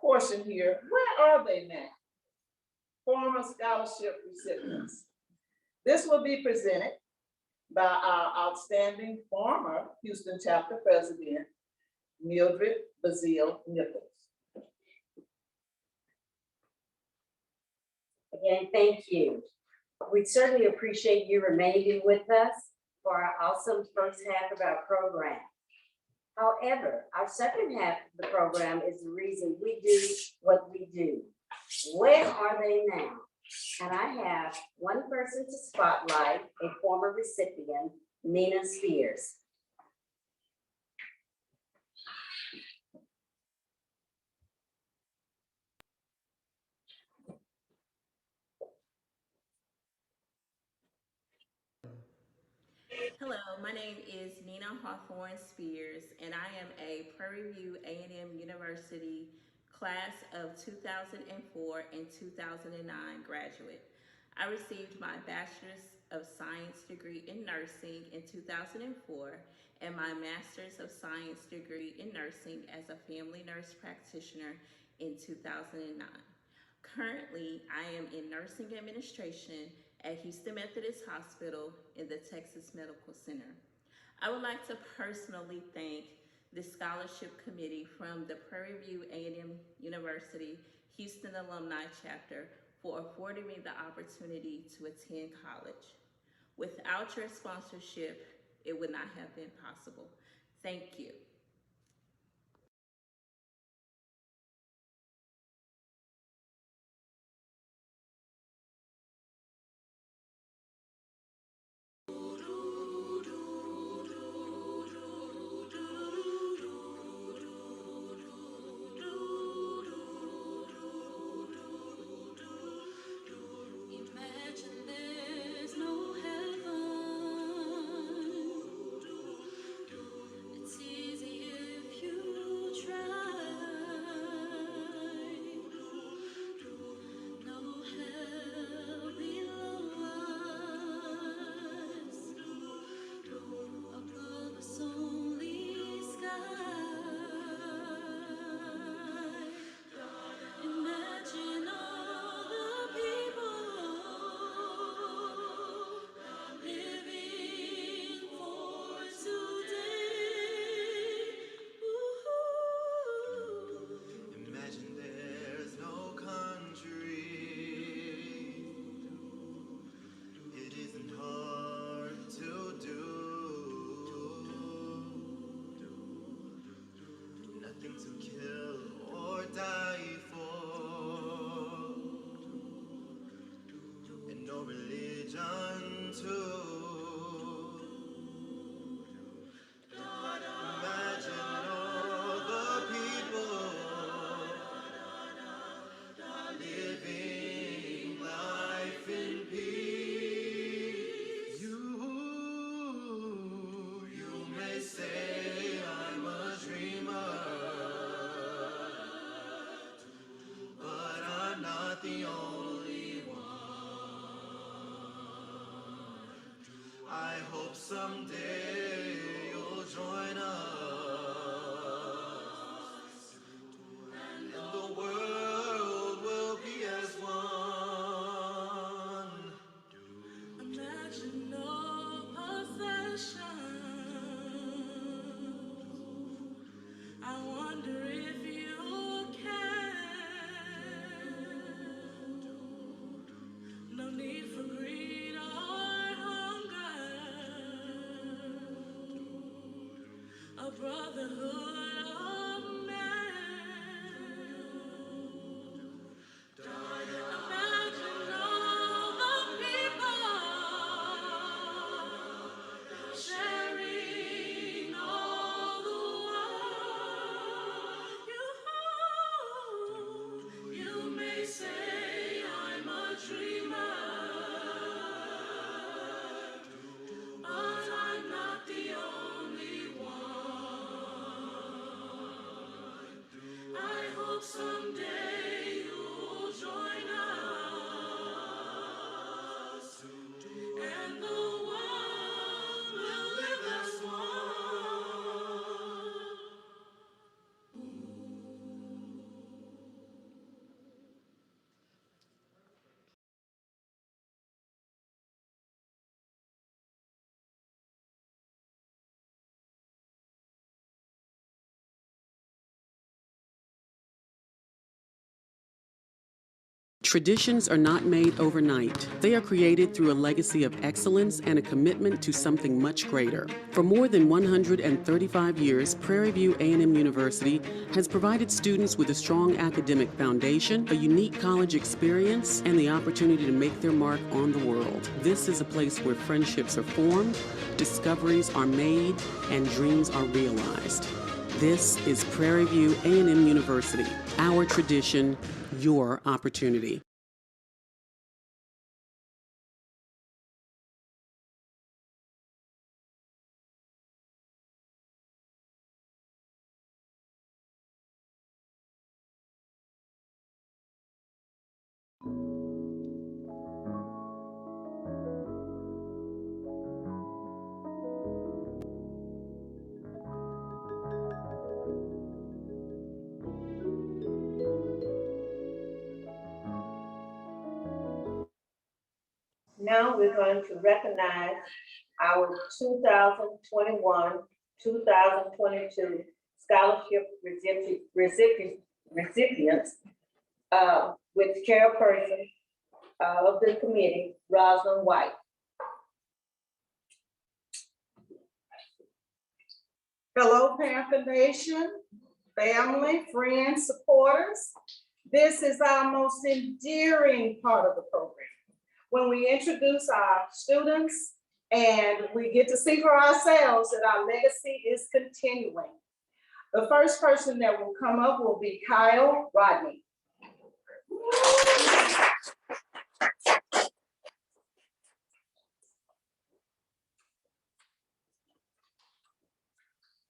portion here. Where are they now? Former scholarship recipients. This will be presented by our outstanding former Houston chapter president, Mildred Bazile Nichols. Again, thank you. We certainly appreciate you remaining with us for our awesome first half of our program. However, our second half of the program is the reason we do what we do. Where are they now? And I have one person to spotlight, a former recipient, Nina Spears. Hello, my name is Nina Hawthorne Spears, and I am a Prairie View A&M University class of 2004 and 2009 graduate. I received my Bachelor's of Science degree in nursing in 2004 and my Master's of Science degree in nursing as a family nurse practitioner in 2009. Currently, I am in nursing administration at Houston Methodist Hospital in the Texas Medical Center. I would like to personally thank the scholarship committee from the Prairie View A&M University Houston Alumni Chapter for affording me the opportunity to attend college. Without your sponsorship, it would not have been possible. Thank you. Imagine there's no heaven. It's easy if you try. No hell below us. Above us only sky. Imagine all the people living for today. Imagine there's no country. It isn't hard to do. Nothing to kill or die for. And no religion too. Imagine all the people living life in peace. You may say I'm a dreamer, but I'm not the only one. I hope someday you'll join us. And the world will be as one. Imagine no possessions. I wonder if you can. No need for greed or hunger. A brotherhood of man. Imagine all the people sharing all the world. You may say I'm a dreamer, but I'm not the only one. Traditions are not made overnight. They are created through a legacy of excellence and a commitment to something much greater. For more than 135 years, Prairie View A&M University has provided students with a strong academic foundation, a unique college experience, and the opportunity to make their mark on the world. This is a place where friendships are formed, discoveries are made, and dreams are realized. This is Prairie View A&M University, our tradition, your opportunity. Now we're going to recognize our 2021, 2022 scholarship recipients with chairperson of the committee, Rosalind White. Hello, Panther Nation, family, friends, supporters. This is our most endearing part of the program, when we introduce our students and we get to see for ourselves that our legacy is continuing. The first person that will come up will be Kyle Rodney.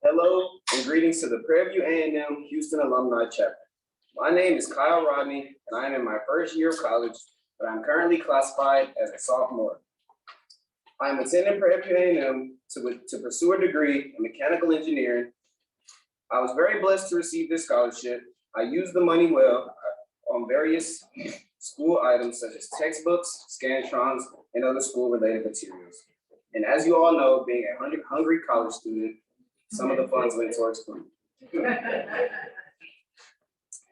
Hello and greetings to the Prairie View A&M Houston Alumni Chapter. My name is Kyle Rodney and I am in my first year of college, but I'm currently classified as a sophomore. I am attending Prairie View A&M to pursue a degree in mechanical engineering. I was very blessed to receive this scholarship. I used the money well on various school items such as textbooks, scantrons, and other school-related materials. And as you all know, being a hungry college student, some of the funds went towards food.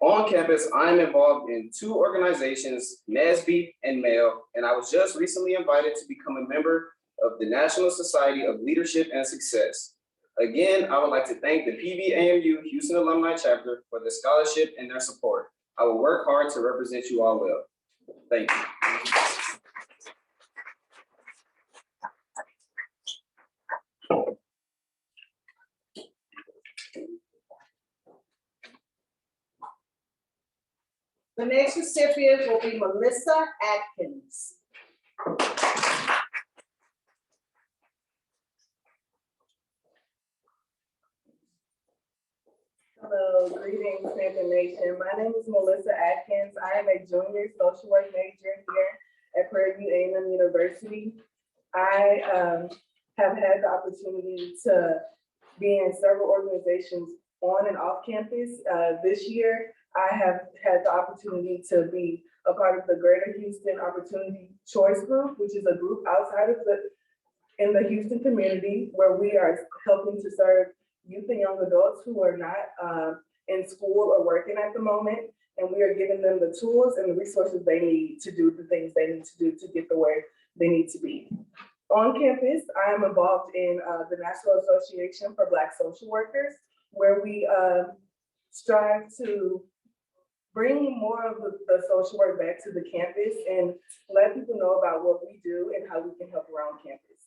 On campus, I'm involved in 2 organizations, NASB and MAIL, and I was just recently invited to become a member of the National Society of Leadership and Success. Again, I would like to thank the PVAMU Houston Alumni Chapter for the scholarship and their support. I will work hard to represent you all well. Thank you. The next recipient will be Melissa Atkins. Hello, greetings, Panther Nation. My name is Melissa Atkins. I am a junior social work major here at Prairie View A&M University. I have had the opportunity to be in several organizations on and off campus. This year, I have had the opportunity to be a part of the Greater Houston Opportunity Choice Group, which is a group outside of in the Houston community where we are helping to serve youth and young adults who are not in school or working at the moment. And we are giving them the tools and the resources they need to do the things they need to do to get to where they need to be. On campus, I am involved in the National Association for Black Social Workers, where we strive to bring more of the social work back to the campus and let people know about what we do and how we can help around campus.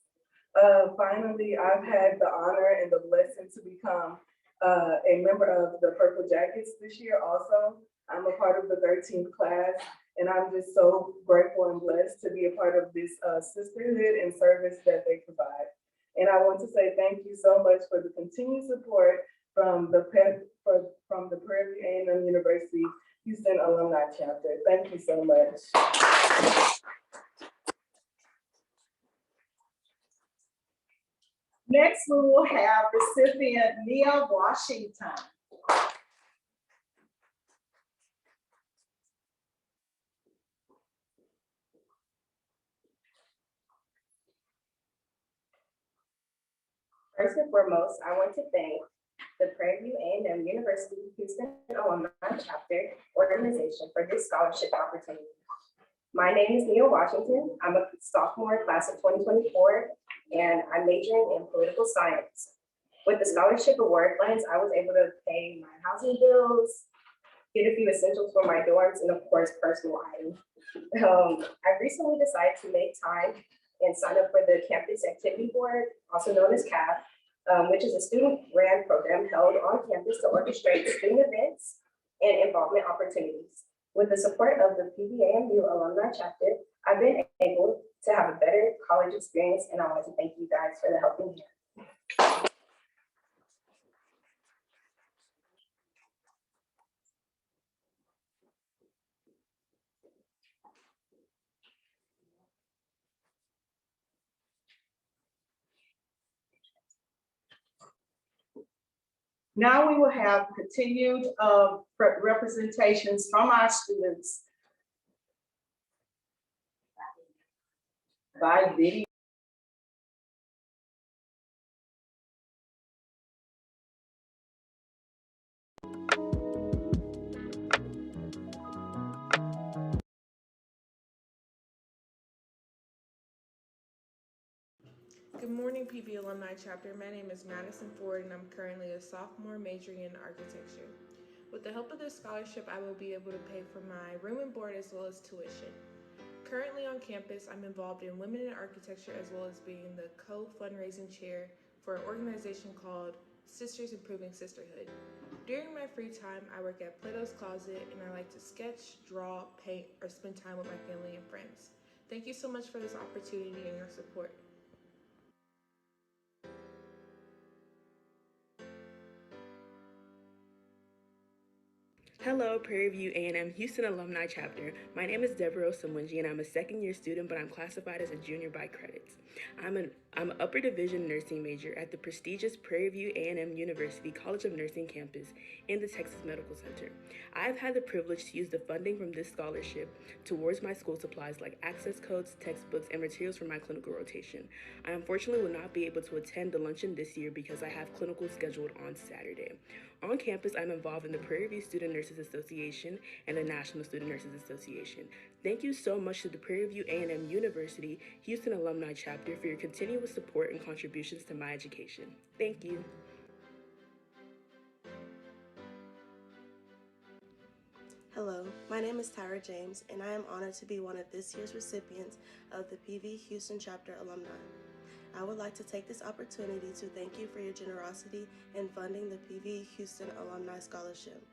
Finally, I've had the honor and the blessing to become a member of the Purple Jackets this year also. I'm a part of the 13th class, and I'm just so grateful and blessed to be a part of this sisterhood and service that they provide. And I want to say thank you so much for the continued support from the Prairie View A&M University Houston Alumni Chapter. Thank you so much. Next, we will have recipient Nia Washington. First and foremost, I want to thank the Prairie View A&M University Houston Alumni Chapter organization for this scholarship opportunity. My name is Neil Washington. I'm a sophomore class of 2024, and I'm majoring in political science. With the scholarship award funds, I was able to pay my housing bills, get a few essentials for my dorms, and of course, personal items. I recently decided to make time and sign up for the Campus Activity Board, also known as CAB, which is a student-ran program held on campus to orchestrate student events and involvement opportunities. With the support of the PVAMU alumni chapter, I've been able to have a better college experience, and I want to thank you guys for the helping hand. Now we will have continued representations from our students by video. Good morning, PV Alumni Chapter. My name is Madison Ford, and I'm currently a sophomore majoring in architecture. With the help of this scholarship, I will be able to pay for my room and board as well as tuition. Currently on campus, I'm involved in Women in Architecture as well as being the co-fundraising chair for an organization called Sisters Improving Sisterhood. During my free time, I work at Plato's Closet, and I like to sketch, draw, paint, or spend time with my family and friends. Thank you so much for this opportunity and your support. Hello, Prairie View A&M Houston Alumni Chapter. My name is Deborah Osamunji, and I'm a second-year student, but I'm classified as a junior by credits. I'm an upper division nursing major at the prestigious Prairie View A&M University College of Nursing campus in the Texas Medical Center. I've had the privilege to use the funding from this scholarship towards my school supplies like access codes, textbooks, and materials for my clinical rotation. I unfortunately will not be able to attend the luncheon this year because I have clinical scheduled on Saturday. On campus, I'm involved in the Prairie View Student Nurses Association and the National Student Nurses Association. Thank you so much to the Prairie View A&M University Houston Alumni Chapter for your continuous support and contributions to my education. Thank you. Hello, my name is Tyra James, and I am honored to be one of this year's recipients of the PV Houston Chapter Alumni. I would like to take this opportunity to thank you for your generosity in funding the PV Houston Alumni Scholarship.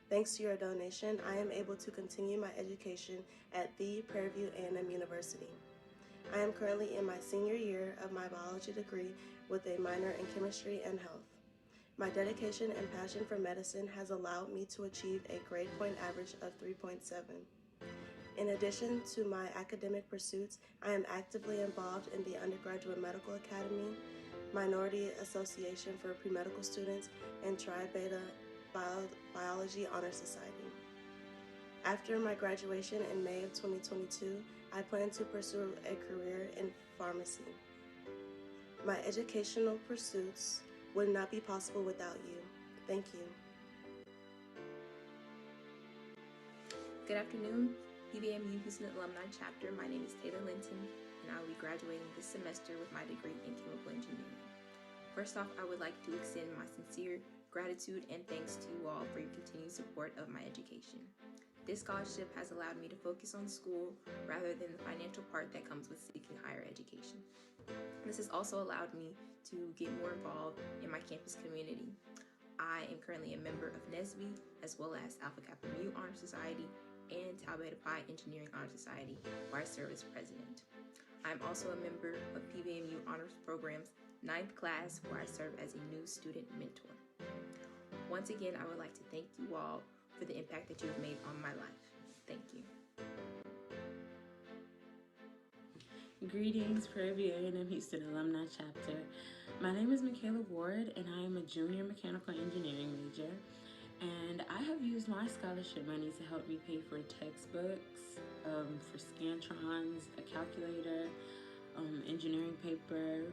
Thanks to your donation, I am able to continue my education at the Prairie View A&M University. I am currently in my senior year of my biology degree with a minor in chemistry and health. My dedication and passion for medicine has allowed me to achieve a grade point average of 3.7. In addition to my academic pursuits, I am actively involved in the Undergraduate Medical Academy, Minority Association for Pre-Medical Students, and Tri Beta Biology Honor Society. After my graduation in May of 2022, I plan to pursue a career in pharmacy. My educational pursuits would not be possible without you. Thank you. Good afternoon, PVAMU Houston Alumni Chapter. My name is Taylor Linton, and I will be graduating this semester with my degree in chemical engineering. First off, I would like to extend my sincere gratitude and thanks to you all for your continued support of my education. This scholarship has allowed me to focus on school rather than the financial part that comes with seeking higher education. This has also allowed me to get more involved in my campus community. I am currently a member of NSBE, as well as Alpha Kappa Mu Honor Society and Tau Beta Pi Engineering Honor Society, where I serve as president. I'm also a member of PVAMU Honors Program's 9th class, where I serve as a new student mentor. Once again, I would like to thank you all for the impact that you have made on my life. Thank you. Greetings, Prairie View A&M Houston Alumni Chapter. My name is Michaela Ward, and I am a junior mechanical engineering major. And I have used my scholarship money to help me pay for textbooks, for Scantrons, a calculator, engineering paper,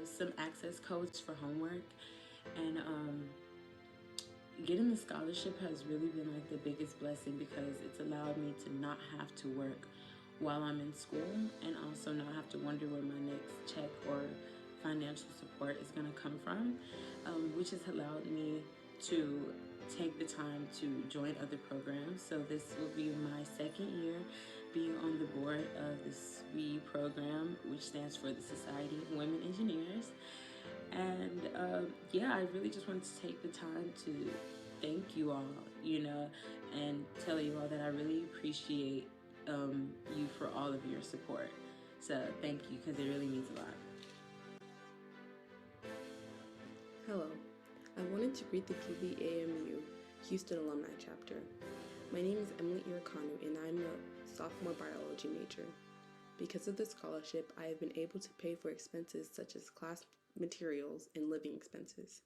some access codes for homework, and getting the scholarship has really been like the biggest blessing because it's allowed me to not have to work while I'm in school and also not have to wonder where my next check or financial support is going to come from, which has allowed me to take the time to join other programs. So this will be my second year being on the board of the SWE program, which stands for the Society of Women Engineers. And yeah, I really just wanted to take the time to thank you all, and tell you all that I really appreciate you for all of your support. So thank you, because it really means a lot. Hello, I wanted to greet the PVAMU Houston Alumni Chapter. My name is Emily Irikanu and I'm a sophomore biology major. Because of the scholarship, I have been able to pay for expenses such as class materials and living expenses.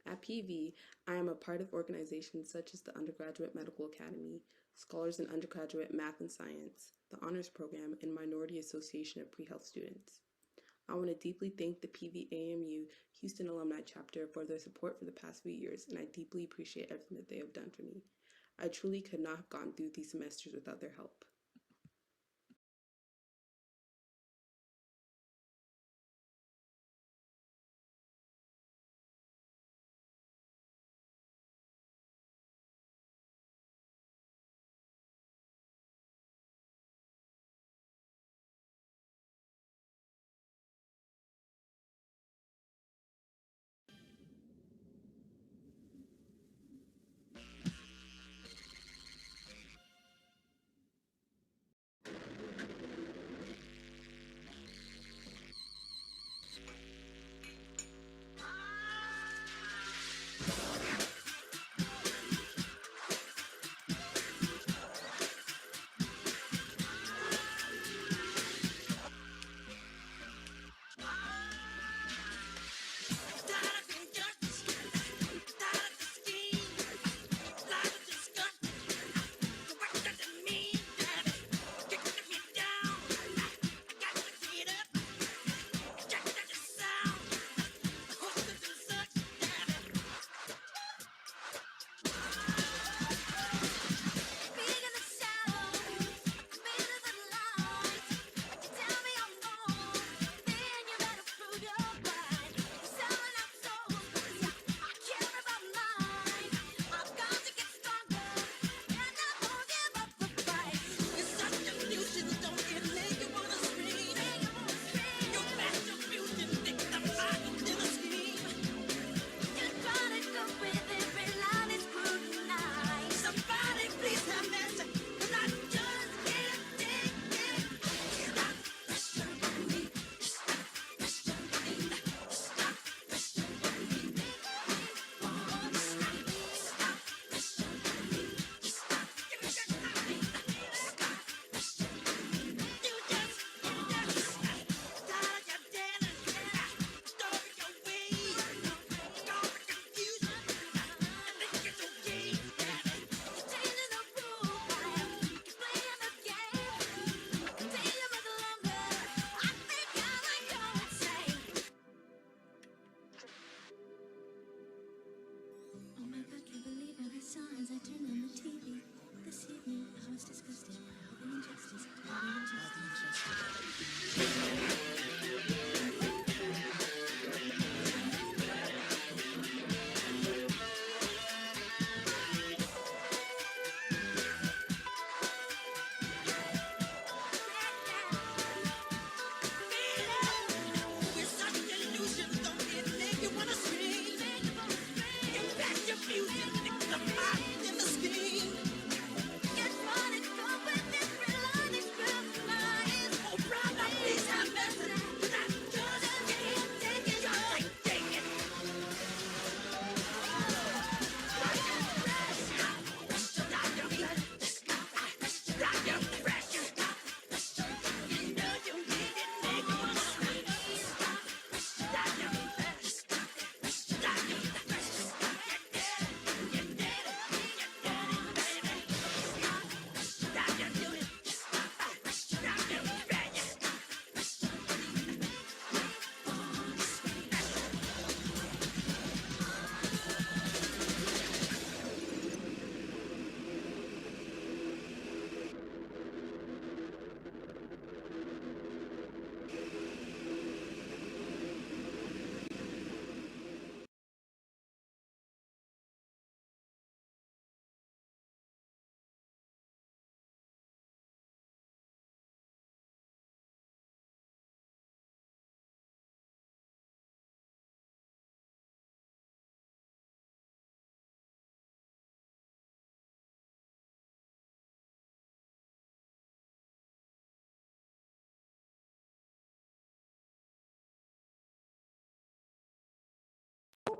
At PV, I am a part of organizations such as the Undergraduate Medical Academy, Scholars in Undergraduate Math and Science, the Honors Program, and Minority Association of Pre-Health Students. I want to deeply thank the PVAMU Houston Alumni Chapter for their support for the past few years, and I deeply appreciate everything that they have done for me. I truly could not have gone through these semesters without their help.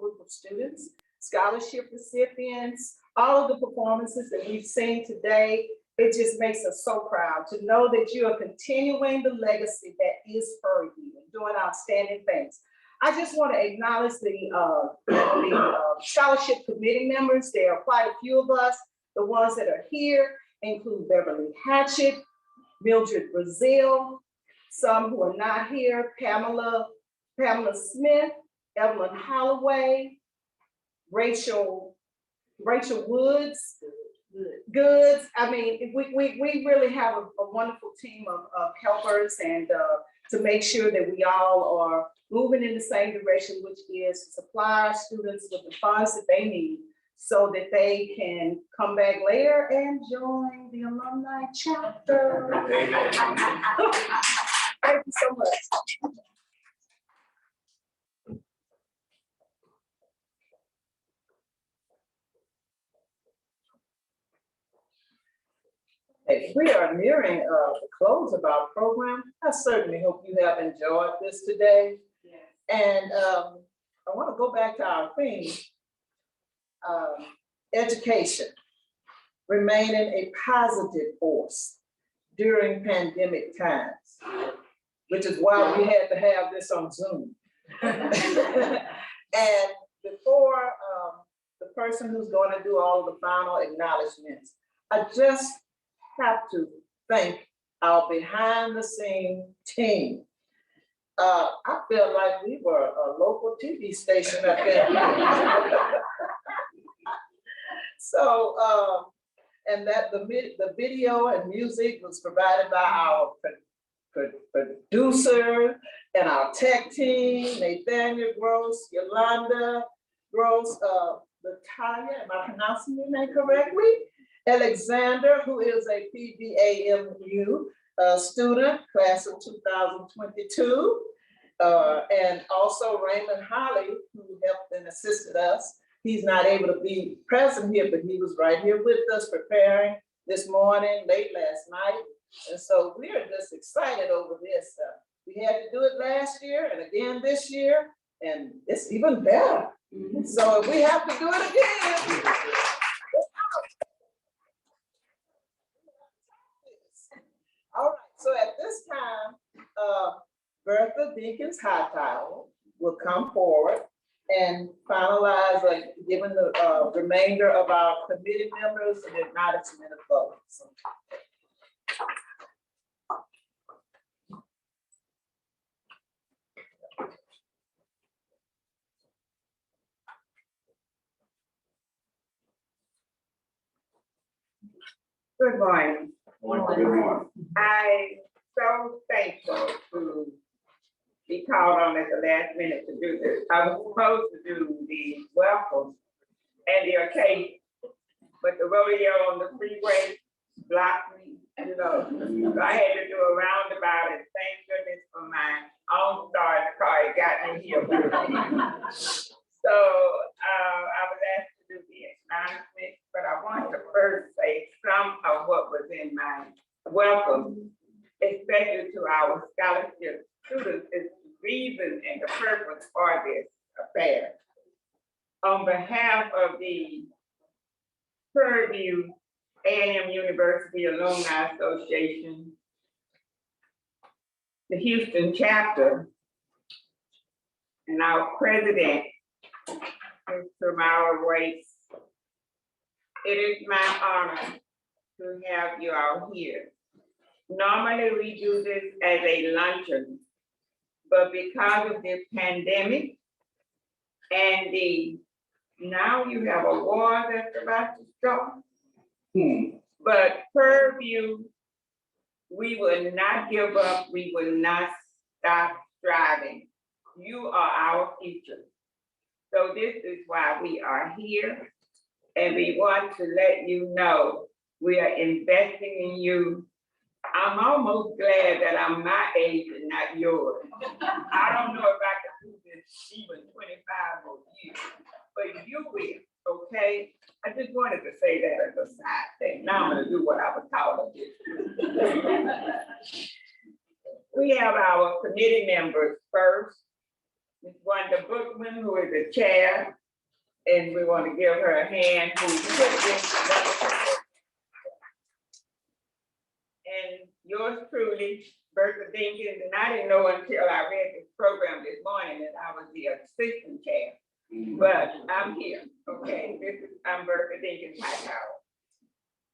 group of students, scholarship recipients, all of the performances that we've seen today. It just makes us so proud to know that you are continuing the legacy that is Prairie View and doing outstanding things. I just want to acknowledge the scholarship committee members. There are quite a few of us. The ones that are here include Beverly Hatchett, Mildred Brazil, some who are not here, Pamela Smith, Evelyn Holloway, Rachel Goods. I mean, we really have a wonderful team of helpers and to make sure that we all are moving in the same direction, which is to supply our students with the funds that they need so that they can come back later and join the alumni chapter. Amen. Thank you so much. As we are nearing the close of our program, I certainly hope you have enjoyed this today. And I want to go back to our theme, education, remaining a positive force during pandemic times, which is why we had to have this on Zoom. And before the person who's going to do all of the final acknowledgements, I just have to thank our behind the scene team. I felt like we were a local TV station up there. So, and that the video and music was provided by our producer and our tech team, Nathaniel Gross, Yolanda Gross, Latanya, am I pronouncing your name correctly? Alexander, who is a PVAMU student, class of 2022. And also Raymond Holly, who helped and assisted us. He's not able to be present here, but he was right here with us preparing this morning, late last night. And so we are just excited over this. We had to do it last year and again this year, and it's even better. So if we have to do it again, all right, so at this time, Bertha Deakins Hightower will come forward and finalize, given the remainder of our committee members and acknowledgement of votes. Good morning. Good morning. I'm so thankful to be called on at the last minute to do this. I was supposed to do the welcome and the occasion, but the rodeo on the freeway blocked me, So I had to do a roundabout, and thank goodness for my own star in the car, it got me here. So I was asked to do the acknowledgement, but I want to first say some of what was in my welcome, especially to our scholarship students, is the reason and the purpose for this affair. On behalf of the Prairie View A&M University Alumni Association, the Houston chapter, and our president, Mr. Myra Race, it is my honor to have you all here. Normally we do this as a luncheon, but because of the pandemic and now you have a war that's about to start. But Prairie View, we will not give up, we will not stop striving. You are our future. So this is why we are here, and we want to let you know we are investing in you. I'm almost glad that I'm my age and not yours. I don't know if I can do this even 25 more years, but you will, okay? I just wanted to say that as a side thing. Now I'm gonna do what I was taught to do. We have our committee members first. Ms. Wanda Wanda Bookman, who is the chair, and we want to give her a hand. And yours truly, Bertha Dinkins, and I didn't know until I read this program this morning that I was the assistant chair. But I'm here, okay? I'm Bertha Dinkins Hightower.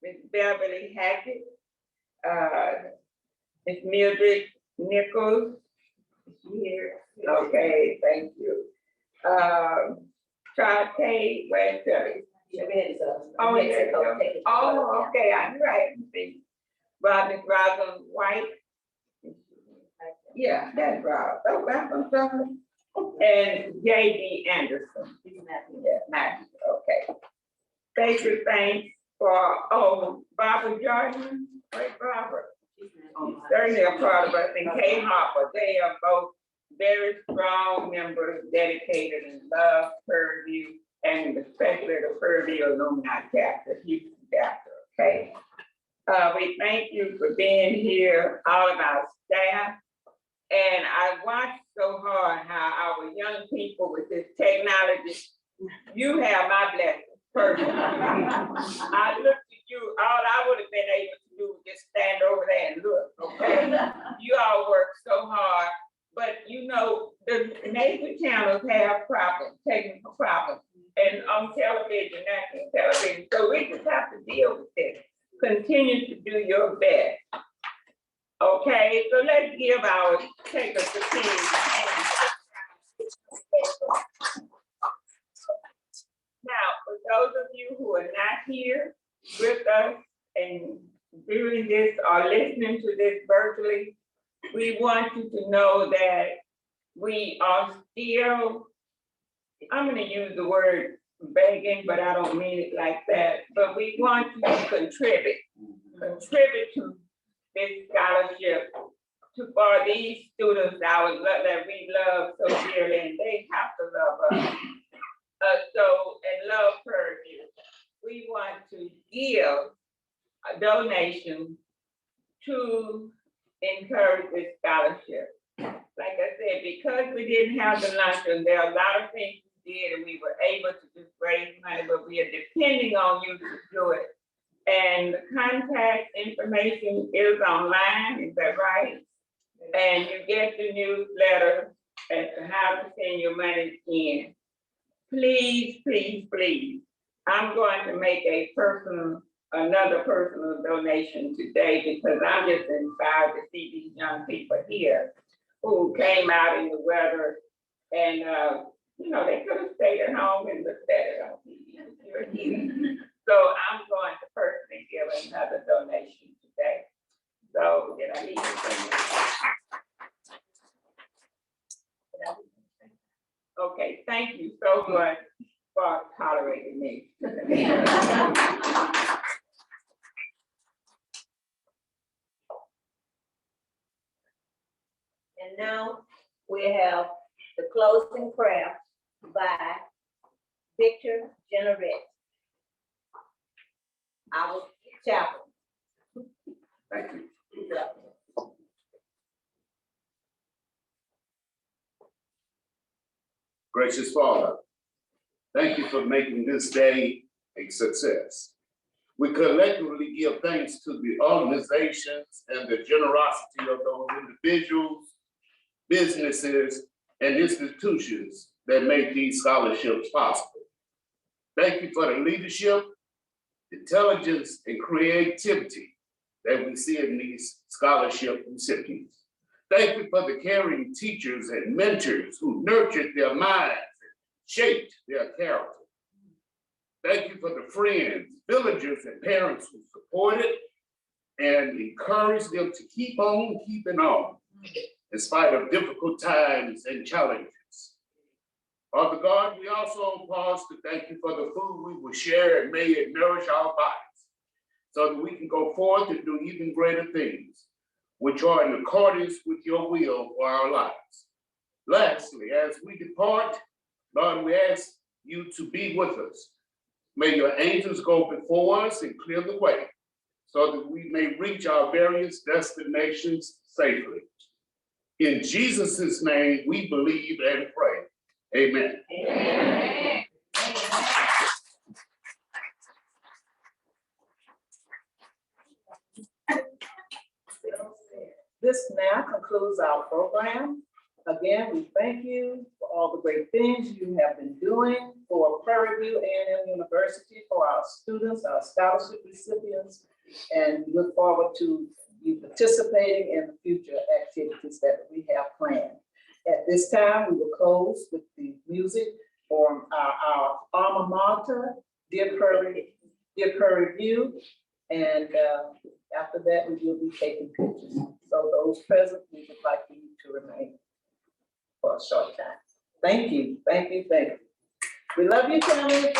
Miss Beverly Hackett, Miss Mildred Nichols, is she here? Okay, thank you. Charles K. Where's Shirley? Oh, yeah. Oh, okay, I'm right. See. Robin White. Yeah, that's Rob. Oh, that's from something. And J.D. Anderson. Yeah, Matthew, okay. Special thanks for, Barbara Jordan. Wait, Barbara. Certainly a part of us, and Kay Harper. They are both very strong members, dedicated and love Purview, and especially the Purview Alumni chapter, Houston chapter, okay? We thank you for being here, all of our staff. And I watched so hard how our young people with this technology, you have my blessing personally. I looked at you, all I would have been able to do was just stand over there and look, okay? You all work so hard, but you know, the major channels have problems, technical problems, and on television, national television, so we just have to deal with this. Continue to do your best. Okay, so let's give our takers the team. Now, for those of you who are not here with us and doing this or listening to this virtually, we want you to know that we are still, I'm going to use the word begging, but I don't mean it like that, but we want you to contribute to this scholarship for these students that we love so dearly, and they have to love us. And love Purview. We want to give a donation to encourage this scholarship. Like I said, because we didn't have the luncheon, there are a lot of things we did and we were able to just raise money, but we are depending on you to do it. And the contact information is online, is that right? And you get the newsletter as to how to send your money in. Please, please, please. I'm going to make another personal donation today because I'm just inspired to see these young people here who came out in the weather and, you know, they could have stayed at home and looked at it on TV. So I'm going to personally give another donation today. So did I leave anything? Okay, thank you so much for tolerating me. And now we have the closing prayer by Victor Generette, our chaplain. Thank you. Gracious Father, thank you for making this day a success. We collectively give thanks to the organizations and the generosity of those individuals, businesses, and institutions that make these scholarships possible. Thank you for the leadership, intelligence, and creativity that we see in these scholarship recipients. Thank you for the caring teachers and mentors who nurtured their minds and shaped their character. Thank you for the friends, villagers, and parents who supported and encouraged them to keep on keeping on in spite of difficult times and challenges. Father God, we also pause to thank you for the food we will share, and may it nourish our bodies so that we can go forth and do even greater things, which are in accordance with your will for our lives. Lastly, as we depart, Lord, we ask you to be with us. May your angels go before us and clear the way so that we may reach our various destinations safely. In Jesus' name, we believe and pray. Amen. This now concludes our program. Again, we thank you for all the great things you have been doing for Prairie View A&M University, for our students, our scholarship recipients, and we look forward to you participating in the future activities that we have planned. At this time, we will close with the music from our alma mater, Dear Prairie View, and after that, we will be taking pictures. So those present, we would like you to remain for a short time. Thank you, thank you, thank you. We love you, Tammy.